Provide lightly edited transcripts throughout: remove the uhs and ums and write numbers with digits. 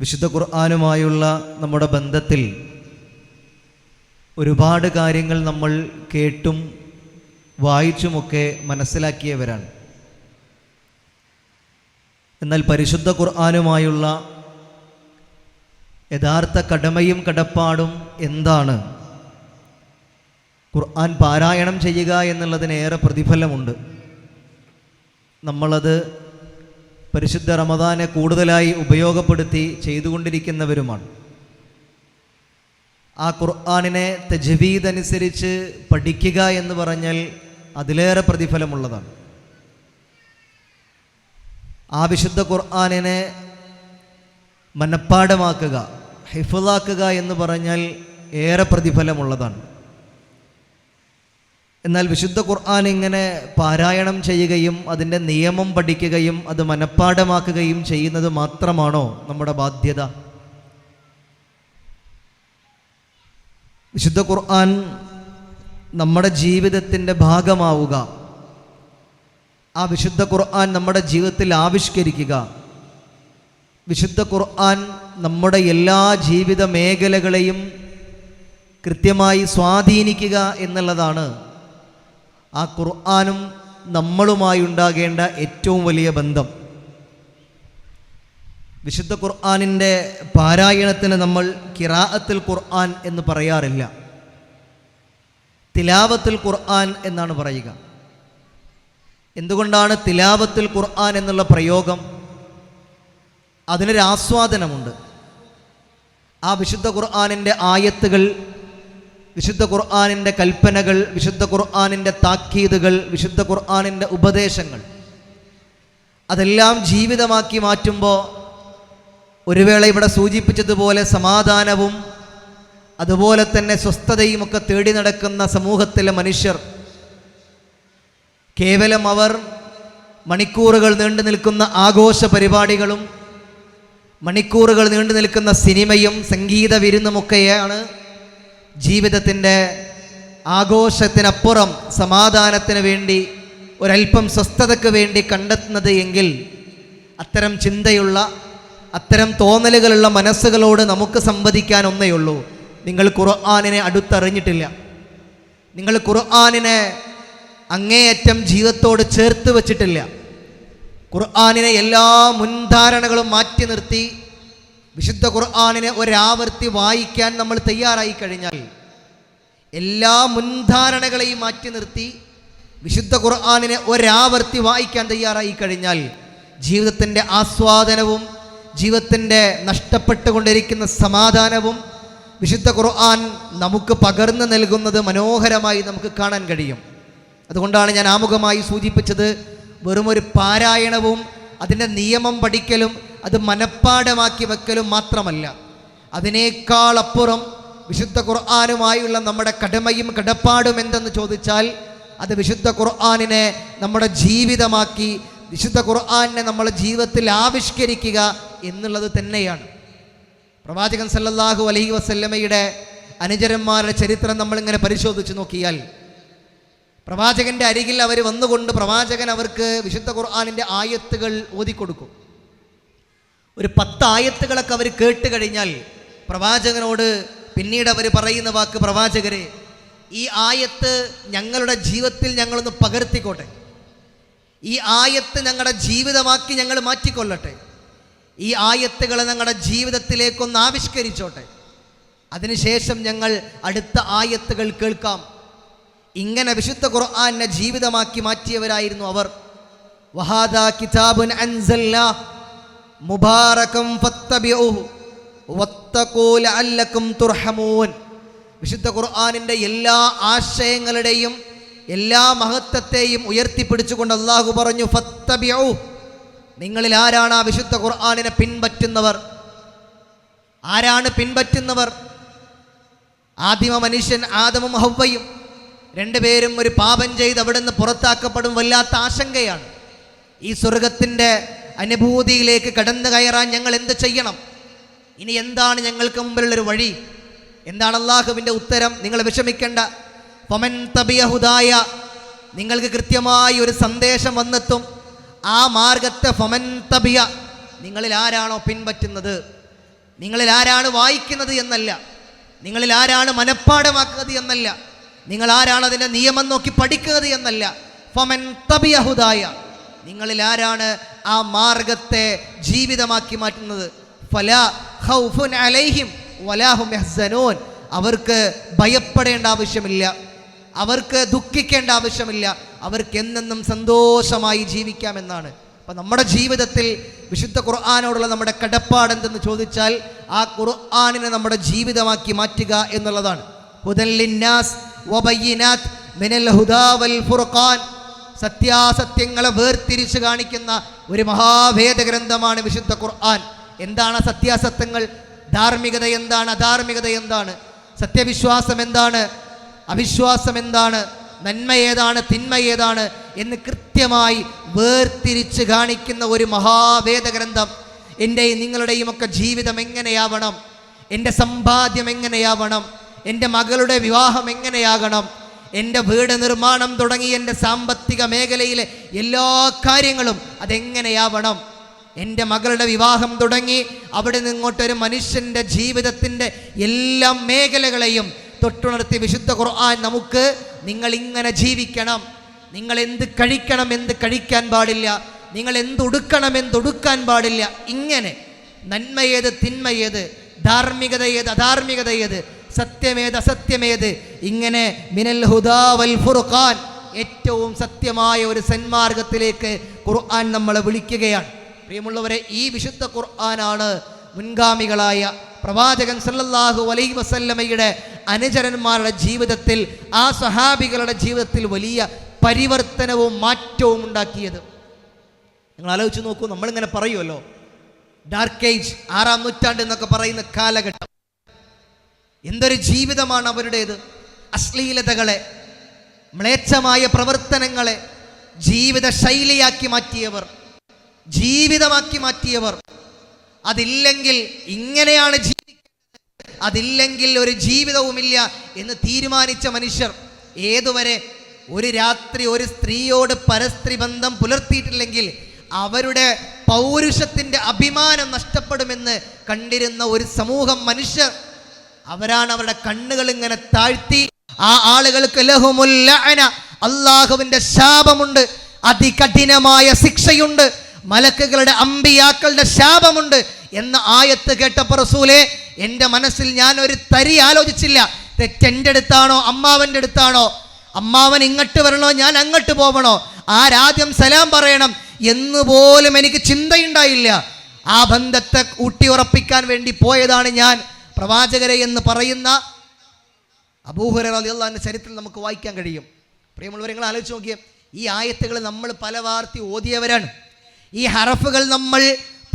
വിശുദ്ധ ഖുർആനുമായുള്ള നമ്മുടെ ബന്ധത്തിൽ ഒരുപാട് കാര്യങ്ങൾ നമ്മൾ കേട്ടും വായിച്ചുമൊക്കെ മനസ്സിലാക്കിയവരാണ്. എന്നാൽ പരിശുദ്ധ ഖുർആനുമായുള്ള യഥാർത്ഥ കടമയും കടപ്പാടും എന്താണ്? ഖുർആൻ പാരായണം ചെയ്യുക എന്നുള്ളതിന് ഏറെ പ്രതിഫലമുണ്ട്. നമ്മളത് പരിശുദ്ധ റമദാനെ കൂടുതലായി ഉപയോഗപ്പെടുത്തി ചെയ്തുകൊണ്ടിരിക്കുന്നവരുമാണ്. ആ ഖുർആനിനെ തജ്വീദ് അനുസരിച്ച് പഠിക്കുക എന്ന് പറഞ്ഞാൽ അതിലേറെ പ്രതിഫലമുള്ളതാണ്. ആ വിശുദ്ധ ഖുർആനിനെ മനഃപ്പാഠമാക്കുക, ഹിഫ്ളാക്കുക എന്ന് പറഞ്ഞാൽ ഏറെ പ്രതിഫലമുള്ളതാണ്. എന്നാൽ വിശുദ്ധ ഖുർആൻ ഇങ്ങനെ പാരായണം ചെയ്യുകയും അതിൻ്റെ നിയമം പഠിക്കുകയും അത് മനഃപ്പാഠമാക്കുകയും ചെയ്യുന്നത് മാത്രമാണോ നമ്മുടെ ബാധ്യത? വിശുദ്ധ ഖുർആൻ നമ്മുടെ ജീവിതത്തിൻ്റെ ഭാഗമാവുക, ആ വിശുദ്ധ ഖുർആൻ നമ്മുടെ ജീവിതത്തിൽ ആവിഷ്കരിക്കുക, വിശുദ്ധ ഖുർആൻ നമ്മുടെ എല്ലാ ജീവിത മേഖലകളെയും കൃത്യമായി സ്വാധീനിക്കുക എന്നുള്ളതാണ് ആ ഖുർആനും നമ്മളുമായി ഉണ്ടാകേണ്ട ഏറ്റവും വലിയ ബന്ധം. വിശുദ്ധ ഖുർആനിൻ്റെ പാരായണത്തിന് നമ്മൾ ഖിറാഅത്തുൽ ഖുർആൻ എന്ന് പറയാറില്ല, തിലാവത്തുൽ ഖുർആൻ എന്നാണ് പറയുക. എന്തുകൊണ്ടാണ് തിലാവത്തുൽ ഖുർആൻ എന്നുള്ള പ്രയോഗം? അതിനൊരു ആസ്വാദനമുണ്ട്. ആ വിശുദ്ധ ഖുർആനിൻ്റെ ആയത്തുകൾ, വിശുദ്ധ ഖുർആനിൻ്റെ കൽപ്പനകൾ, വിശുദ്ധ ഖുർആനിൻ്റെ താക്കീതുകൾ, വിശുദ്ധ ഖുർആനിൻ്റെ ഉപദേശങ്ങൾ, അതെല്ലാം ജീവിതമാക്കി മാറ്റുമ്പോൾ ഒരു വേള ഇവിടെ സൂചിപ്പിച്ചതുപോലെ സമാധാനവും അതുപോലെ തന്നെ സ്വസ്ഥതയും ഒക്കെ തേടി നടക്കുന്ന സമൂഹത്തിലെ മനുഷ്യർ കേവലം അവർ മണിക്കൂറുകൾ നീണ്ടു നിൽക്കുന്ന ആഘോഷ പരിപാടികളും മണിക്കൂറുകൾ നീണ്ടു നിൽക്കുന്ന സിനിമയും സംഗീത വിരുന്നുമൊക്കെയാണ് ജീവിതത്തിൻ്റെ ആഘോഷത്തിനപ്പുറം സമാധാനത്തിന് വേണ്ടി ഒരല്പം സ്വസ്ഥതയ്ക്ക് വേണ്ടി കണ്ടെത്തുന്നത് എങ്കിൽ അത്തരം ചിന്തയുള്ള, അത്തരം തോന്നലുകളുള്ള മനസ്സുകളോട് നമുക്ക് സംവദിക്കാൻ ഒന്നേയുള്ളൂ: നിങ്ങൾ ഖുർആനിനെ അടുത്തറിഞ്ഞിട്ടില്ല, നിങ്ങൾ ഖുർആനിനെ അങ്ങേയറ്റം ജീവിതത്തോട് ചേർത്ത് വച്ചിട്ടില്ല. ഖുർആനിനെ എല്ലാ മുൻധാരണകളും മാറ്റി നിർത്തി വിശുദ്ധ ഖുർആനിനെ ഒരാവർത്തി വായിക്കാൻ നമ്മൾ തയ്യാറായി കഴിഞ്ഞാൽ, എല്ലാ മുൻധാരണകളെയും മാറ്റി നിർത്തി വിശുദ്ധ ഖുർആനിനെ ഒരാവർത്തി വായിക്കാൻ തയ്യാറായി കഴിഞ്ഞാൽ ജീവിതത്തിൻ്റെ ആസ്വാദനവും ജീവിതത്തിൻ്റെ നഷ്ടപ്പെട്ടുകൊണ്ടിരിക്കുന്ന സമാധാനവും വിശുദ്ധ ഖുർആൻ നമുക്ക് പകർന്നു നൽകുന്നത് മനോഹരമായി നമുക്ക് കാണാൻ കഴിയും. അതുകൊണ്ടാണ് ഞാൻ ആമുഖമായി സൂചിപ്പിച്ചത്, വെറുമൊരു പാരായണവും അതിൻ്റെ നിയമം പഠിക്കലും അത് മനഃപ്പാഠമാക്കി വെക്കലും മാത്രമല്ല, അതിനേക്കാൾ അപ്പുറം വിശുദ്ധ ഖുർആനുമായുള്ള നമ്മുടെ കടമയും കടപ്പാടും എന്തെന്ന് ചോദിച്ചാൽ അത് വിശുദ്ധ ഖുർആനിനെ നമ്മുടെ ജീവിതമാക്കി, വിശുദ്ധ ഖുർആനിനെ നമ്മുടെ ജീവിതത്തിൽ ആവിഷ്കരിക്കുക എന്നുള്ളത് തന്നെയാണ്. പ്രവാചകൻ സല്ലല്ലാഹു അലൈഹി വസല്ലമയുടെ അനുചരന്മാരുടെ ചരിത്രം നമ്മളിങ്ങനെ പരിശോധിച്ച് നോക്കിയാൽ, പ്രവാചകൻ്റെ അരികിൽ അവർ വന്നുകൊണ്ട് പ്രവാചകൻ അവർക്ക് വിശുദ്ധ ഖുർആനിൻ്റെ ആയത്തുകൾ ഓതിക്കൊടുക്കും. ഒരു 10 ആയത്തുകളൊക്കെ അവർ കേട്ട് കഴിഞ്ഞാൽ പ്രവാചകനോട് പിന്നീട് അവർ പറയുന്ന വാക്ക്: പ്രവാചകരെ, ഈ ആയത്ത് ഞങ്ങളുടെ ജീവിതത്തിൽ ഞങ്ങളൊന്ന് പകർത്തിക്കോട്ടെ, ഈ ആയത്ത് ഞങ്ങളുടെ ജീവിതമാക്കി ഞങ്ങൾ മാറ്റിക്കൊള്ളട്ടെ, ഈ ആയത്തുകളെ ഞങ്ങളുടെ ജീവിതത്തിലേക്കൊന്ന് ആവിഷ്കരിച്ചോട്ടെ, അതിനുശേഷം ഞങ്ങൾ അടുത്ത ആയത്തുകൾ കേൾക്കാം. ഇങ്ങനെ വിശുദ്ധ ഖുർആനെ ജീവിതമാക്കി മാറ്റിയവരായിരുന്നു അവർ. വഹാദാ കിതാബുൻ അൻസൽനാ മുബാറകം ഫത്തബിഊഹു വത്തഖൂ ലഅല്ലകും തുർഹമൂൻ. വിശുദ്ധ ഖുർആനിൻ്റെ എല്ലാ ആശയങ്ങളുടെയും എല്ലാ മഹത്വത്തെയും ഉയർത്തിപ്പിടിച്ചുകൊണ്ട് അല്ലാഹു പറഞ്ഞു: ഫത്തബിഊ, നിങ്ങളിൽ ആരാണ് ആ വിശുദ്ധ ഖുർആനിനെ പിൻപറ്റുന്നവർ? ആരാണ് പിൻപറ്റുന്നവർ? ആദിമ മനുഷ്യൻ ആദമും ഹവ്വയും രണ്ടുപേരും ഒരു പാപം ചെയ്ത് അവിടെ നിന്ന് പുറത്താക്കപ്പെടും. വല്ലാത്ത ആശങ്കയാണ്. ഈ സ്വർഗത്തിൻ്റെ അനുഭൂതിയിലേക്ക് കടന്നു കയറാൻ ഞങ്ങൾ എന്ത് ചെയ്യണം? ഇനി എന്താണ് ഞങ്ങൾക്ക് മുമ്പിലുള്ളൊരു വഴി? എന്താണ് അള്ളാഹുവിൻ്റെ ഉത്തരം? നിങ്ങൾ വിഷമിക്കേണ്ട. ഫമൻ തബിയ ഹുദായ, നിങ്ങൾക്ക് കൃത്യമായി ഒരു സന്ദേശം വന്നെത്തും. ആ മാർഗത്തെ ഫമൻ തബിയ, നിങ്ങളിൽ ആരാണോ പിൻപറ്റുന്നത്, നിങ്ങളിൽ ആരാണ് വായിക്കുന്നത് എന്നല്ല, നിങ്ങളിൽ ആരാണ് മനഃപ്പാഠമാക്കുന്നത് എന്നല്ല, നിങ്ങൾ ആരാണ് അതിൻ്റെ നിയമം നോക്കി പഠിക്കുന്നത് എന്നല്ല. ഫമൻ തബിയ ഹുദായ, നിങ്ങളിൽ ആരാണ് ആ മാർഗത്തെ ജീവിതമാക്കി മാറ്റുന്നത്. ഫലാ ഖൗഫുൻ അലൈഹിം വലാ ഹും യഹ്സനൂൻ, അവർക്ക് ഭയപ്പെടേണ്ട ആവശ്യമില്ല, അവർക്ക് ദുഃഖിക്കേണ്ട ആവശ്യമില്ല, അവർക്ക് എന്നെന്നും സന്തോഷമായി ജീവിക്കാമെന്നാണ്. അപ്പം നമ്മുടെ ജീവിതത്തിൽ വിശുദ്ധ ഖുർആനോടുള്ള നമ്മുടെ കടപ്പാട് എന്തെന്ന് ചോദിച്ചാൽ ആ ഖുർആനിനെ നമ്മുടെ ജീവിതമാക്കി മാറ്റുക എന്നുള്ളതാണ്. ഹുദൻ ലിന്നാസ് വബയ്യിനാത്ത് മിനൽ ഹുദാ വൽ ഫുർഖാൻ, സത്യാസത്യങ്ങളെ വേർതിരിച്ച് കാണിക്കുന്ന ഒരു മഹാവേദ ഗ്രന്ഥമാണ് വിശുദ്ധ ഖുർആൻ. എന്താണ് സത്യാസത്യങ്ങൾ? ധാർമ്മികത എന്താണ്? അധാർമികത എന്താണ്? സത്യവിശ്വാസം എന്താണ്? അവിശ്വാസം എന്താണ്? നന്മ ഏതാണ്? തിന്മ ഏതാണ്? എന്ന് കൃത്യമായി വേർതിരിച്ച് കാണിക്കുന്ന ഒരു മഹാവേദ ഗ്രന്ഥം. എൻ്റെയും നിങ്ങളുടെയും ഒക്കെ ജീവിതം എങ്ങനെയാവണം, എൻ്റെ സമ്പാദ്യം എങ്ങനെയാവണം, എൻ്റെ മകളുടെ വിവാഹം എങ്ങനെയാകണം, എൻ്റെ വീട് നിർമ്മാണം തുടങ്ങി എൻ്റെ സാമ്പത്തിക മേഖലയിലെ എല്ലാ കാര്യങ്ങളും അതെങ്ങനെയാവണം, എൻ്റെ മകളുടെ വിവാഹം തുടങ്ങി അവിടെ നിന്നിങ്ങോട്ടൊരു മനുഷ്യൻ്റെ ജീവിതത്തിൻ്റെ എല്ലാ മേഖലകളെയും തൊട്ടുണർത്തി വിശുദ്ധ ഖുർആൻ നമുക്ക് നിങ്ങൾ ഇങ്ങനെ ജീവിക്കണം, നിങ്ങൾ എന്ത് കഴിക്കണം, എന്ത് കഴിക്കാൻ പാടില്ല, നിങ്ങൾ എന്തുടുക്കണം, എന്തുടുക്കാൻ പാടില്ല, ഇങ്ങനെ നന്മയേത് തിന്മയേത്, ധാർമ്മികത ഏത് അധാർമികത ഏത്, സത്യമേത് അസത്യമേത്, ഇങ്ങനെ മിനൽ ഹുദാ വൽ ഫുർഖാൻ, ഏറ്റവും സത്യമായ ഒരു സന്മാർഗത്തിലേക്ക് ഖുർആൻ നമ്മളെ വിളിക്കുകയാണ്. പ്രിയമുള്ളവരെ, ഈ വിശുദ്ധ ഖുർആനാണ് മുൻഗാമികളായ പ്രവാചകൻ സല്ലല്ലാഹു അലൈഹി വസല്ലമയുടെ അനുചരന്മാരുടെ ജീവിതത്തിൽ, ആ സഹാബികളുടെ ജീവിതത്തിൽ വലിയ പരിവർത്തനവും മാറ്റവും ഉണ്ടാക്കിയത്. നിങ്ങൾ ആലോചിച്ച് നോക്കൂ, നമ്മളിങ്ങനെ പറയുമല്ലോ ഡാർക്ക് ഏജ്, 6-ാം നൂറ്റാണ്ട് എന്നൊക്കെ പറയുന്ന കാലഘട്ടം. എന്തൊരു ജീവിതമാണ് അവരുടേത്! അശ്ലീലതകളെ, മ്ലേച്ഛമായ പ്രവർത്തനങ്ങളെ ജീവിത ശൈലിയാക്കി മാറ്റിയവർ, ജീവിതമാക്കി മാറ്റിയവർ. അതില്ലെങ്കിൽ ഇങ്ങനെയാണ് ജീവിക്കുന്നത്, അതില്ലെങ്കിൽ ഒരു ജീവിതവുമില്ല എന്ന് തീരുമാനിച്ച മനുഷ്യർ. ഏതുവരെ? ഒരു രാത്രി ഒരു സ്ത്രീയോട് പരസ്ത്രീ ബന്ധം പുലർത്തിയിട്ടില്ലെങ്കിൽ അവരുടെ പൗരുഷത്തിൻ്റെ അഭിമാനം നഷ്ടപ്പെടുമെന്ന് കണ്ടിരുന്ന ഒരു സമൂഹം മനുഷ്യർ. അവരാണ് അവരുടെ കണ്ണുകൾ ഇങ്ങനെ താഴ്ത്തി, ആ ആളുകൾക്ക് ലഹുമുൽ ലഅന, അല്ലാഹുവിൻ്റെ ശാപമുണ്ട്, അതികഠിനമായ ശിക്ഷയുണ്ട്, മലക്കുകളുടെ അമ്പിയാക്കളുടെ ശാപമുണ്ട് എന്ന ആയത്ത് കേട്ടപ്പോൾ റസൂലേ, എൻ്റെ മനസ്സിൽ ഞാൻ ഒരു തരി ആലോചിച്ചില്ല. തെറ്റെൻ്റെ അടുത്താണോ അമ്മാവൻ്റെ അടുത്താണോ? അമ്മാവൻ ഇങ്ങോട്ട് വരണോ ഞാൻ അങ്ങോട്ട് പോവണോ? ആരാദ്യം സലാം പറയണം എന്നുപോലും എനിക്ക് ചിന്തയുണ്ടായില്ല. ആ ബന്ധത്തെ ഊട്ടിയുറപ്പിക്കാൻ വേണ്ടി പോയതാണ് ഞാൻ പ്രവാചകരെ എന്ന് പറയുന്ന അബൂ ഹുറൈറ റളിയല്ലാഹു അൻഹുവിന്റെ ചരിത്രം നമുക്ക് വായിക്കാൻ കഴിയും. പ്രിയമുള്ളവരെ, നിങ്ങൾ ആലോചിച്ച് നോക്കിയേ, ഈ ആയത്തുകൾ നമ്മൾ പല വാർത്തി ഓതിയവരാണ്, ഈ ഹറഫുകൾ നമ്മൾ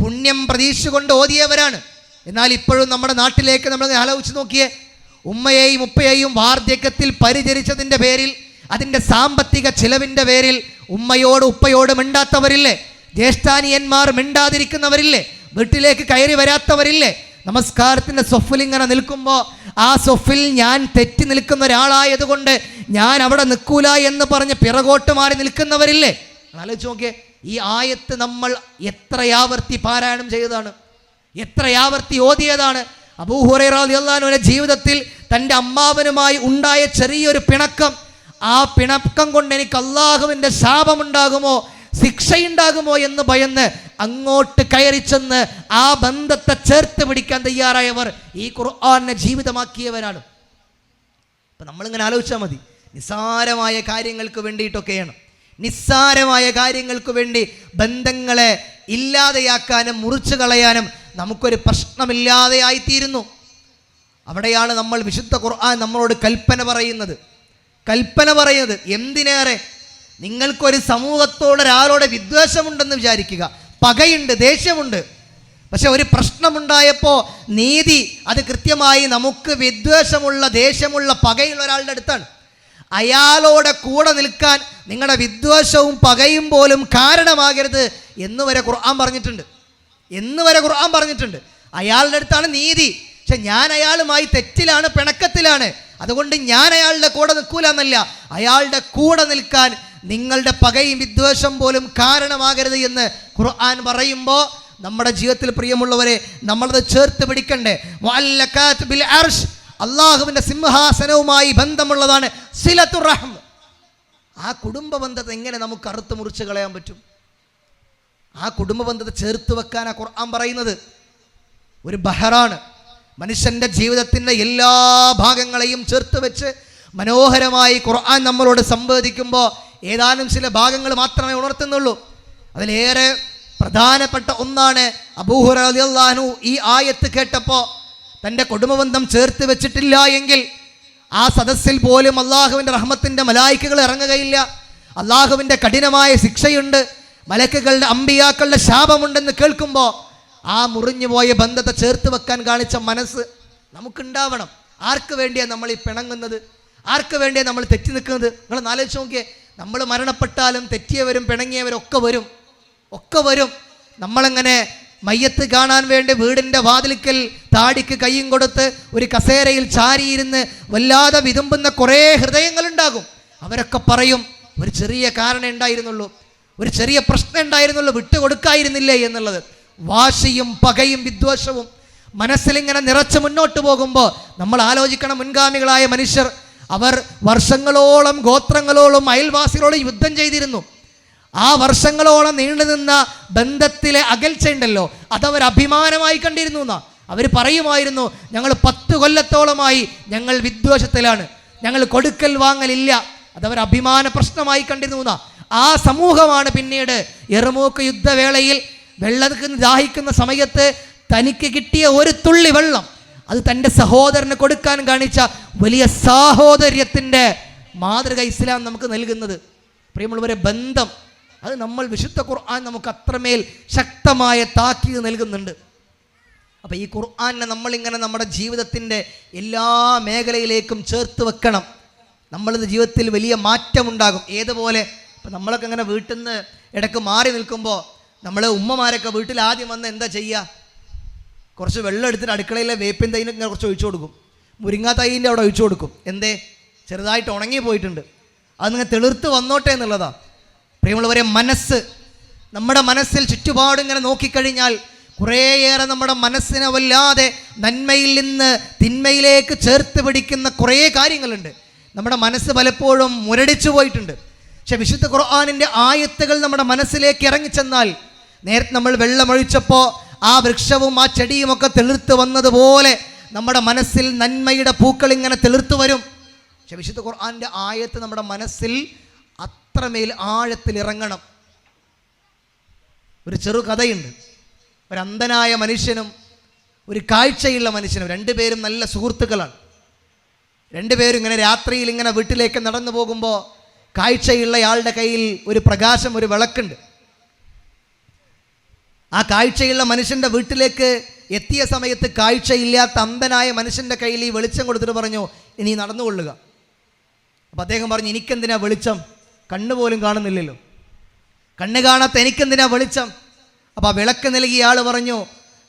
പുണ്യം പ്രതീക്ഷിച്ചുകൊണ്ട് ഓതിയവരാണ്. എന്നാൽ ഇപ്പോഴും നമ്മുടെ നാട്ടിലേക്ക് നമ്മൾ ആലോചിച്ച് നോക്കിയേ, ഉമ്മയെയും ഉപ്പയെയും വാർദ്ധക്യത്തിൽ പരിചരിച്ചതിൻ്റെ പേരിൽ, അതിൻ്റെ സാമ്പത്തിക ചിലവിൻ്റെ പേരിൽ ഉമ്മയോട് ഉപ്പയോട് മിണ്ടാത്തവരില്ലേ? ജ്യേഷ്ഠാനിയന്മാർ മിണ്ടാതിരിക്കുന്നവരില്ലേ? വീട്ടിലേക്ക് കയറി വരാത്തവരില്ലേ? നമസ്കാരത്തിൻ്റെ സൊഫിൽ ഇങ്ങനെ നിൽക്കുമ്പോൾ ആ സൊഫിൽ ഞാൻ തെറ്റി നിൽക്കുന്ന ഒരാളായതുകൊണ്ട് ഞാൻ അവിടെ നിൽക്കൂല എന്ന് പറഞ്ഞ് പിറകോട്ട് മാറി നിൽക്കുന്നവരില്ലേ? ആലോചിച്ച് നോക്കിയേ, ഈ ആയത്ത് നമ്മൾ എത്രയാവർത്തി പാരായണം ചെയ്തതാണ്, എത്രയാവർത്തി ഓതിയതാണ്. അബൂ ഹുറൈറ റളിയല്ലാഹു അൻഹുവിന്റെ ജീവിതത്തിൽ തൻ്റെ അമ്മാവനുമായി ഉണ്ടായ ചെറിയൊരു പിണക്കം, ആ പിണക്കം കൊണ്ട് എനിക്ക് അള്ളാഹുവിൻ്റെ ശാപമുണ്ടാകുമോ, ശിക്ഷയുണ്ടാകുമോ എന്ന് ഭയന്ന് അങ്ങോട്ട് കയറി ചെന്ന് ആ ബന്ധത്തെ ചേർത്ത് പിടിക്കാൻ തയ്യാറായവർ ഈ ഖുർആനെ ജീവിതമാക്കിയവരാണ്. അപ്പം നമ്മളിങ്ങനെ ആലോചിച്ചാൽ മതി, നിസ്സാരമായ കാര്യങ്ങൾക്ക് വേണ്ടിയിട്ടൊക്കെയാണ്, നിസ്സാരമായ കാര്യങ്ങൾക്ക് വേണ്ടി ബന്ധങ്ങളെ ഇല്ലാതെയാക്കാനും മുറിച്ചു കളയാനും നമുക്കൊരു പ്രശ്നമില്ലാതെയായിത്തീരുന്നു. അവിടെയാണ് നമ്മൾ വിശുദ്ധ ഖുർആൻ നമ്മളോട് കൽപ്പന പറയുന്നത്. എന്തിനേറെ, നിങ്ങൾക്കൊരു സമൂഹത്തോട് ഒരാളോട് വിദ്വേഷമുണ്ടെന്ന് വിചാരിക്കുക, പകയുണ്ട്, ദേഷ്യമുണ്ട്. പക്ഷെ ഒരു പ്രശ്നമുണ്ടായപ്പോൾ നീതി അത് കൃത്യമായി നമുക്ക് വിദ്വേഷമുള്ള, ദേഷ്യമുള്ള, പകയുള്ള ഒരാളുടെ അടുത്താണ്. അയാളോടെ കൂടെ നിൽക്കാൻ നിങ്ങളുടെ വിദ്വേഷവും പകയും പോലും കാരണമാകരുത് എന്ന് വരെ ഖുർആൻ പറഞ്ഞിട്ടുണ്ട്. അയാളുടെ അടുത്താണ് നീതി. പക്ഷെ ഞാൻ അയാളുമായി തെറ്റിലാണ്, പിണക്കത്തിലാണ്, അതുകൊണ്ട് ഞാൻ അയാളുടെ കൂടെ നിൽക്കൂല എന്നല്ല, അയാളുടെ കൂടെ നിൽക്കാൻ നിങ്ങളുടെ പകയും വിദ്വേഷം പോലും കാരണമാകരുത് എന്ന് ഖുർആൻ പറയുമ്പോൾ നമ്മുടെ ജീവിതത്തിൽ പ്രിയമുള്ളവരെ നമ്മളത് ചേർത്ത് പിടിക്കണ്ടേ. മുഅല്ലഖാത്ത് ബിൽ അർശ്, അള്ളാഹുവിൻ്റെ സിംഹാസനവുമായി ബന്ധമുള്ളതാണ് സിലത്തുർ റഹ്ം. ആ കുടുംബ ബന്ധത്തെ എങ്ങനെ നമുക്ക് അറുത്ത് മുറിച്ച് കളയാൻ പറ്റും? ആ കുടുംബ ബന്ധത്തെ ചേർത്ത് വെക്കാനാ ഖുർആൻ പറയുന്നത്. ഒരു ബഹറാണ്. മനുഷ്യൻ്റെ ജീവിതത്തിൻ്റെ എല്ലാ ഭാഗങ്ങളെയും ചേർത്ത് വെച്ച് മനോഹരമായി ഖുർആൻ നമ്മളോട് സംവദിക്കുമ്പോൾ ഏതാനും ചില ഭാഗങ്ങൾ മാത്രമേ ഉണർത്തുന്നുള്ളൂ. അതിലേറെ പ്രധാനപ്പെട്ട ഒന്നാണ് അബൂ ഹുറൈറ റളിയല്ലാഹു അൻഹു ഈ ആയത്ത് കേട്ടപ്പോൾ തൻ്റെ കുടുംബബന്ധം ചേർത്ത് വെച്ചിട്ടില്ല എങ്കിൽ ആ സദസ്സിൽ പോലും അള്ളാഹുവിൻ്റെ റഹ്മത്തിൻ്റെ മലായിക്കകൾ ഇറങ്ങുകയില്ല. അള്ളാഹുവിൻ്റെ കഠിനമായ ശിക്ഷയുണ്ട്, മലക്കുകളുടെ അമ്പിയാക്കളുടെ ശാപമുണ്ടെന്ന് കേൾക്കുമ്പോൾ ആ മുറിഞ്ഞുപോയ ബന്ധത്തെ ചേർത്ത് വെക്കാൻ കാണിച്ച മനസ്സ് നമുക്കുണ്ടാവണം. ആർക്ക് വേണ്ടിയാണ് നമ്മൾ ഈ പിണങ്ങുന്നത്? ആർക്ക് വേണ്ടിയാണ് നമ്മൾ തെറ്റി നിൽക്കുന്നത്? നിങ്ങൾ ആലോചിച്ച് നോക്കിയേ. നമ്മൾ മരണപ്പെട്ടാലും തെറ്റിയവരും പിണങ്ങിയവരും ഒക്കെ വരും. നമ്മളെങ്ങനെ മയ്യത്ത് കാണാൻ വേണ്ടി വീടിൻ്റെ വാതിൽക്കൽ താടിക്ക് കയ്യും കൊടുത്ത് ഒരു കസേരയിൽ ചാരിയിരുന്ന് വല്ലാതെ വിതുമ്പുന്ന കുറേ ഹൃദയങ്ങളുണ്ടാകും. അവരൊക്കെ പറയും, ഒരു ചെറിയ കാരണം ഉണ്ടായിരുന്നുള്ളൂ, ഒരു ചെറിയ പ്രശ്നം ഉണ്ടായിരുന്നുള്ളൂ, വിട്ടുകൊടുക്കായിരുന്നില്ലേ എന്നുള്ളത്. വാശിയും പകയും വിദ്വേഷവും മനസ്സിലിങ്ങനെ നിറച്ച് മുന്നോട്ട് പോകുമ്പോൾ നമ്മൾ ആലോചിക്കണം, മുൻഗാമികളായ മനുഷ്യർ അവർ വർഷങ്ങളോളം ഗോത്രങ്ങളോളം അയൽവാസികളോളം യുദ്ധം ചെയ്തിരുന്നു. ആ വർഷങ്ങളോളം നീണ്ടുനിന്ന ബന്ധത്തിലെ അകൽച്ചയുണ്ടല്ലോ, അതവർ അഭിമാനമായി കണ്ടിരുന്നു എന്നാ. അവർ പറയുമായിരുന്നു, ഞങ്ങൾ 10 കൊല്ലത്തോളമായി ഞങ്ങൾ വിദ്വേഷത്തിലാണ്, ഞങ്ങൾ കൊടുക്കൽ വാങ്ങലില്ല. അതവർ അഭിമാന പ്രശ്നമായി കണ്ടിരുന്നു എന്നാ. ആ സമൂഹമാണ് പിന്നീട് യർമൂക്ക് യുദ്ധവേളയിൽ വെള്ളത്തിന് ദാഹിക്കുന്ന സമയത്ത് തനിക്ക് കിട്ടിയ ഒരു തുള്ളി വെള്ളം അത് തൻ്റെ സഹോദരന് കൊടുക്കാൻ കാണിച്ച വലിയ സാഹോദര്യത്തിൻ്റെ മാതൃക ഇസ്ലാം നമുക്ക് നൽകുന്നത്. പ്രിയമുള്ളവരെ, ബന്ധം അത് നമ്മൾ വിശുദ്ധ ഖുർആൻ നമുക്ക് അത്രമേൽ ശക്തമായ താക്കീത് നൽകുന്നുണ്ട്. അപ്പോൾ ഈ ഖുർആനെ നമ്മളിങ്ങനെ നമ്മുടെ ജീവിതത്തിൻ്റെ എല്ലാ മേഖലയിലേക്കും ചേർത്ത് വെക്കണം. നമ്മളിത് ജീവിതത്തിൽ വലിയ മാറ്റമുണ്ടാകും. ഏതുപോലെ ഇപ്പം നമ്മളൊക്കെ ഇങ്ങനെ വീട്ടിൽ നിന്ന് ഇടയ്ക്ക് മാറി നിൽക്കുമ്പോൾ നമ്മൾ ഉമ്മമാരൊക്കെ വീട്ടിൽ ആദ്യം വന്ന് എന്താ ചെയ്യുക? കുറച്ച് വെള്ളം എടുത്തിട്ട് അടുക്കളയിലെ വേപ്പിൻ തൈനൊക്കെ കുറച്ച് ഒഴിച്ചു കൊടുക്കും, മുരിങ്ങാ തൈൻ്റെ അവിടെ ഒഴിച്ചു കൊടുക്കും. എന്തേ? ചെറുതായിട്ട് ഉണങ്ങി പോയിട്ടുണ്ട്, അത് നിങ്ങൾ തെളിർത്ത് വന്നോട്ടെ എന്നുള്ളതാണ്. പ്രിയമുള്ളവരെ, നമ്മുടെ മനസ്സിൽ ചുറ്റുപാടും ഇങ്ങനെ നോക്കിക്കഴിഞ്ഞാൽ കുറേയേറെ നമ്മുടെ മനസ്സിനെ വല്ലാതെ നന്മയിൽ നിന്ന് തിന്മയിലേക്ക് ചേർത്ത് പിടിക്കുന്ന കുറേ കാര്യങ്ങളുണ്ട്. നമ്മുടെ മനസ്സ് പലപ്പോഴും മുരടിച്ചു പോയിട്ടുണ്ട്. പക്ഷെ വിശുദ്ധ ഖുർആനിൻ്റെ ആയത്തുകൾ നമ്മുടെ മനസ്സിലേക്ക് ഇറങ്ങിച്ചെന്നാൽ, നേരത്തെ നമ്മൾ വെള്ളമൊഴിച്ചപ്പോൾ ആ വൃക്ഷവും ആ ചെടിയുമൊക്കെ തെളിർത്ത് വന്നതുപോലെ നമ്മുടെ മനസ്സിൽ നന്മയുടെ പൂക്കൾ ഇങ്ങനെ തെളിർത്ത് വരും. പക്ഷെ വിശുദ്ധ ഖുർആനിൻ്റെ ആയത്ത് നമ്മുടെ മനസ്സിൽ അത്രമേൽ ആഴത്തിൽ ഇറങ്ങണം. ഒരു ചെറു കഥയുണ്ട്. ഒരു അന്ധനായ മനുഷ്യനും ഒരു കാഴ്ചയുള്ള മനുഷ്യനും, രണ്ടുപേരും നല്ല സുഹൃത്തുക്കളാണ്. രണ്ടുപേരും ഇങ്ങനെ രാത്രിയിൽ ഇങ്ങനെ വീട്ടിലേക്ക് നടന്നു പോകുമ്പോൾ കാഴ്ചയുള്ളയാളുടെ കയ്യിൽ ഒരു പ്രകാശം, ഒരു വിളക്കുണ്ട്. ആ കാഴ്ചയുള്ള മനുഷ്യൻ്റെ വീട്ടിലേക്ക് എത്തിയ സമയത്ത് കാഴ്ചയില്ലാത്ത അന്ധനായ മനുഷ്യൻ്റെ കയ്യിൽ ഈ വെളിച്ചം കൊടുത്തിട്ട് പറഞ്ഞു, ഇനി നടന്നുകൊള്ളുക. അപ്പം അദ്ദേഹം പറഞ്ഞു, എനിക്കെന്തിനാ വെളിച്ചം? കണ്ണുപോലും കാണുന്നില്ലല്ലോ, കണ്ണ് കാണാത്ത എനിക്കെന്തിനാ വെളിച്ചം? അപ്പോൾ ആ വിളക്ക് നൽകിയ ആൾ പറഞ്ഞു,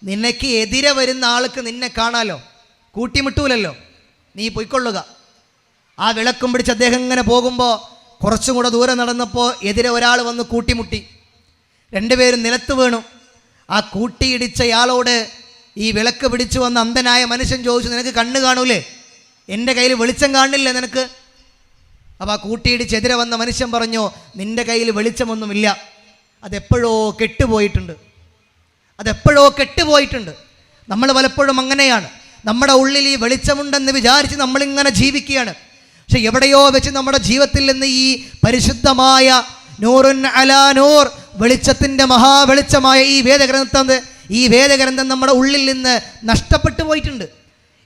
നിനക്ക് എതിരെ വരുന്ന ആൾക്ക് നിന്നെ കാണാലോ, കൂട്ടിമുട്ടൂലല്ലോ, നീ പൊയ്ക്കൊള്ളുക. ആ വിളക്കും പിടിച്ച് അദ്ദേഹം ഇങ്ങനെ പോകുമ്പോൾ കുറച്ചും കൂടെ ദൂരെ നടന്നപ്പോൾ എതിരെ ഒരാൾ വന്ന് കൂട്ടിമുട്ടി. രണ്ടുപേരും നിലത്ത് വീണു. ആ കൂട്ടിയിടിച്ചയാളോട് ഈ വിളക്ക് പിടിച്ചു വന്ന അന്ധനായ മനുഷ്യൻ ചോദിച്ചു, നിനക്ക് കണ്ണ് കാണൂലേ? എൻ്റെ കയ്യിൽ വെളിച്ചം കാണില്ലേ നിനക്ക്? അപ്പോൾ ആ കൂട്ടിയിടിച്ചെതിരെ വന്ന മനുഷ്യൻ പറഞ്ഞു, നിൻ്റെ കയ്യിൽ വെളിച്ചമൊന്നുമില്ല, അതെപ്പോഴോ കെട്ടുപോയിട്ടുണ്ട്. നമ്മൾ പലപ്പോഴും അങ്ങനെയാണ്. നമ്മുടെ ഉള്ളിൽ ഈ വെളിച്ചമുണ്ടെന്ന് വിചാരിച്ച് നമ്മളിങ്ങനെ ജീവിക്കുകയാണ്. പക്ഷെ എവിടെയോ വെച്ച് നമ്മുടെ ജീവിതത്തിൽ നിന്ന് ഈ പരിശുദ്ധമായ നൂറുൻ അലാ നൂർ, വെളിച്ചത്തിൻ്റെ മഹാവെളിച്ചമായ ഈ വേദഗ്രന്ഥം നമ്മുടെ ഉള്ളിൽ നിന്ന് നഷ്ടപ്പെട്ടു പോയിട്ടുണ്ട്.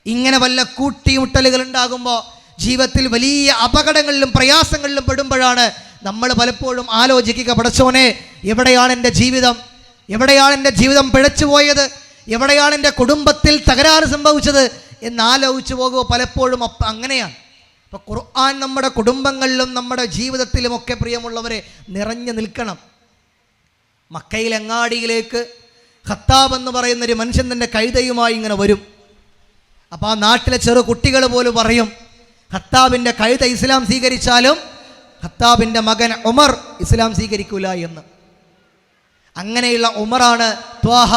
ഇങ്ങനെ വല്ല കൂട്ടിമുട്ടലുകൾ ഉണ്ടാകുമ്പോൾ ജീവിതത്തിൽ വലിയ അപകടങ്ങളിലും പ്രയാസങ്ങളിലും പെടുമ്പോഴാണ് നമ്മൾ പലപ്പോഴും ആലോചിക്കുക, പടച്ചോനെ, എവിടെയാണ് എൻ്റെ ജീവിതം? എവിടെയാണ് എൻ്റെ ജീവിതം പിഴച്ചു പോയത്? എവിടെയാണ് എൻ്റെ കുടുംബത്തിൽ തകരാറ് സംഭവിച്ചത് എന്നാലോചിച്ചു പോകുക. പലപ്പോഴും അങ്ങനെയാണ്. അപ്പോൾ ഖുർആൻ നമ്മുടെ കുടുംബങ്ങളിലും നമ്മുടെ ജീവിതത്തിലുമൊക്കെ പ്രിയമുള്ളവരെ നിറഞ്ഞു നിൽക്കണം. മക്കയിലെ അങ്ങാടിയിലേക്ക് ഖത്താബ് എന്ന് പറയുന്നൊരു മനുഷ്യൻ തൻ്റെ കഴുതയുമായി ഇങ്ങനെ വരും. അപ്പോൾ ആ നാട്ടിലെ ചെറു കുട്ടികൾ പോലും പറയും, ഖത്താബിൻ്റെ കഴുത ഇസ്ലാം സ്വീകരിച്ചാലും ഖത്താബിൻ്റെ മകൻ ഉമർ ഇസ്ലാം സ്വീകരിക്കൂല എന്ന്. അങ്ങനെയുള്ള ഉമറാണ് ത്വാഹ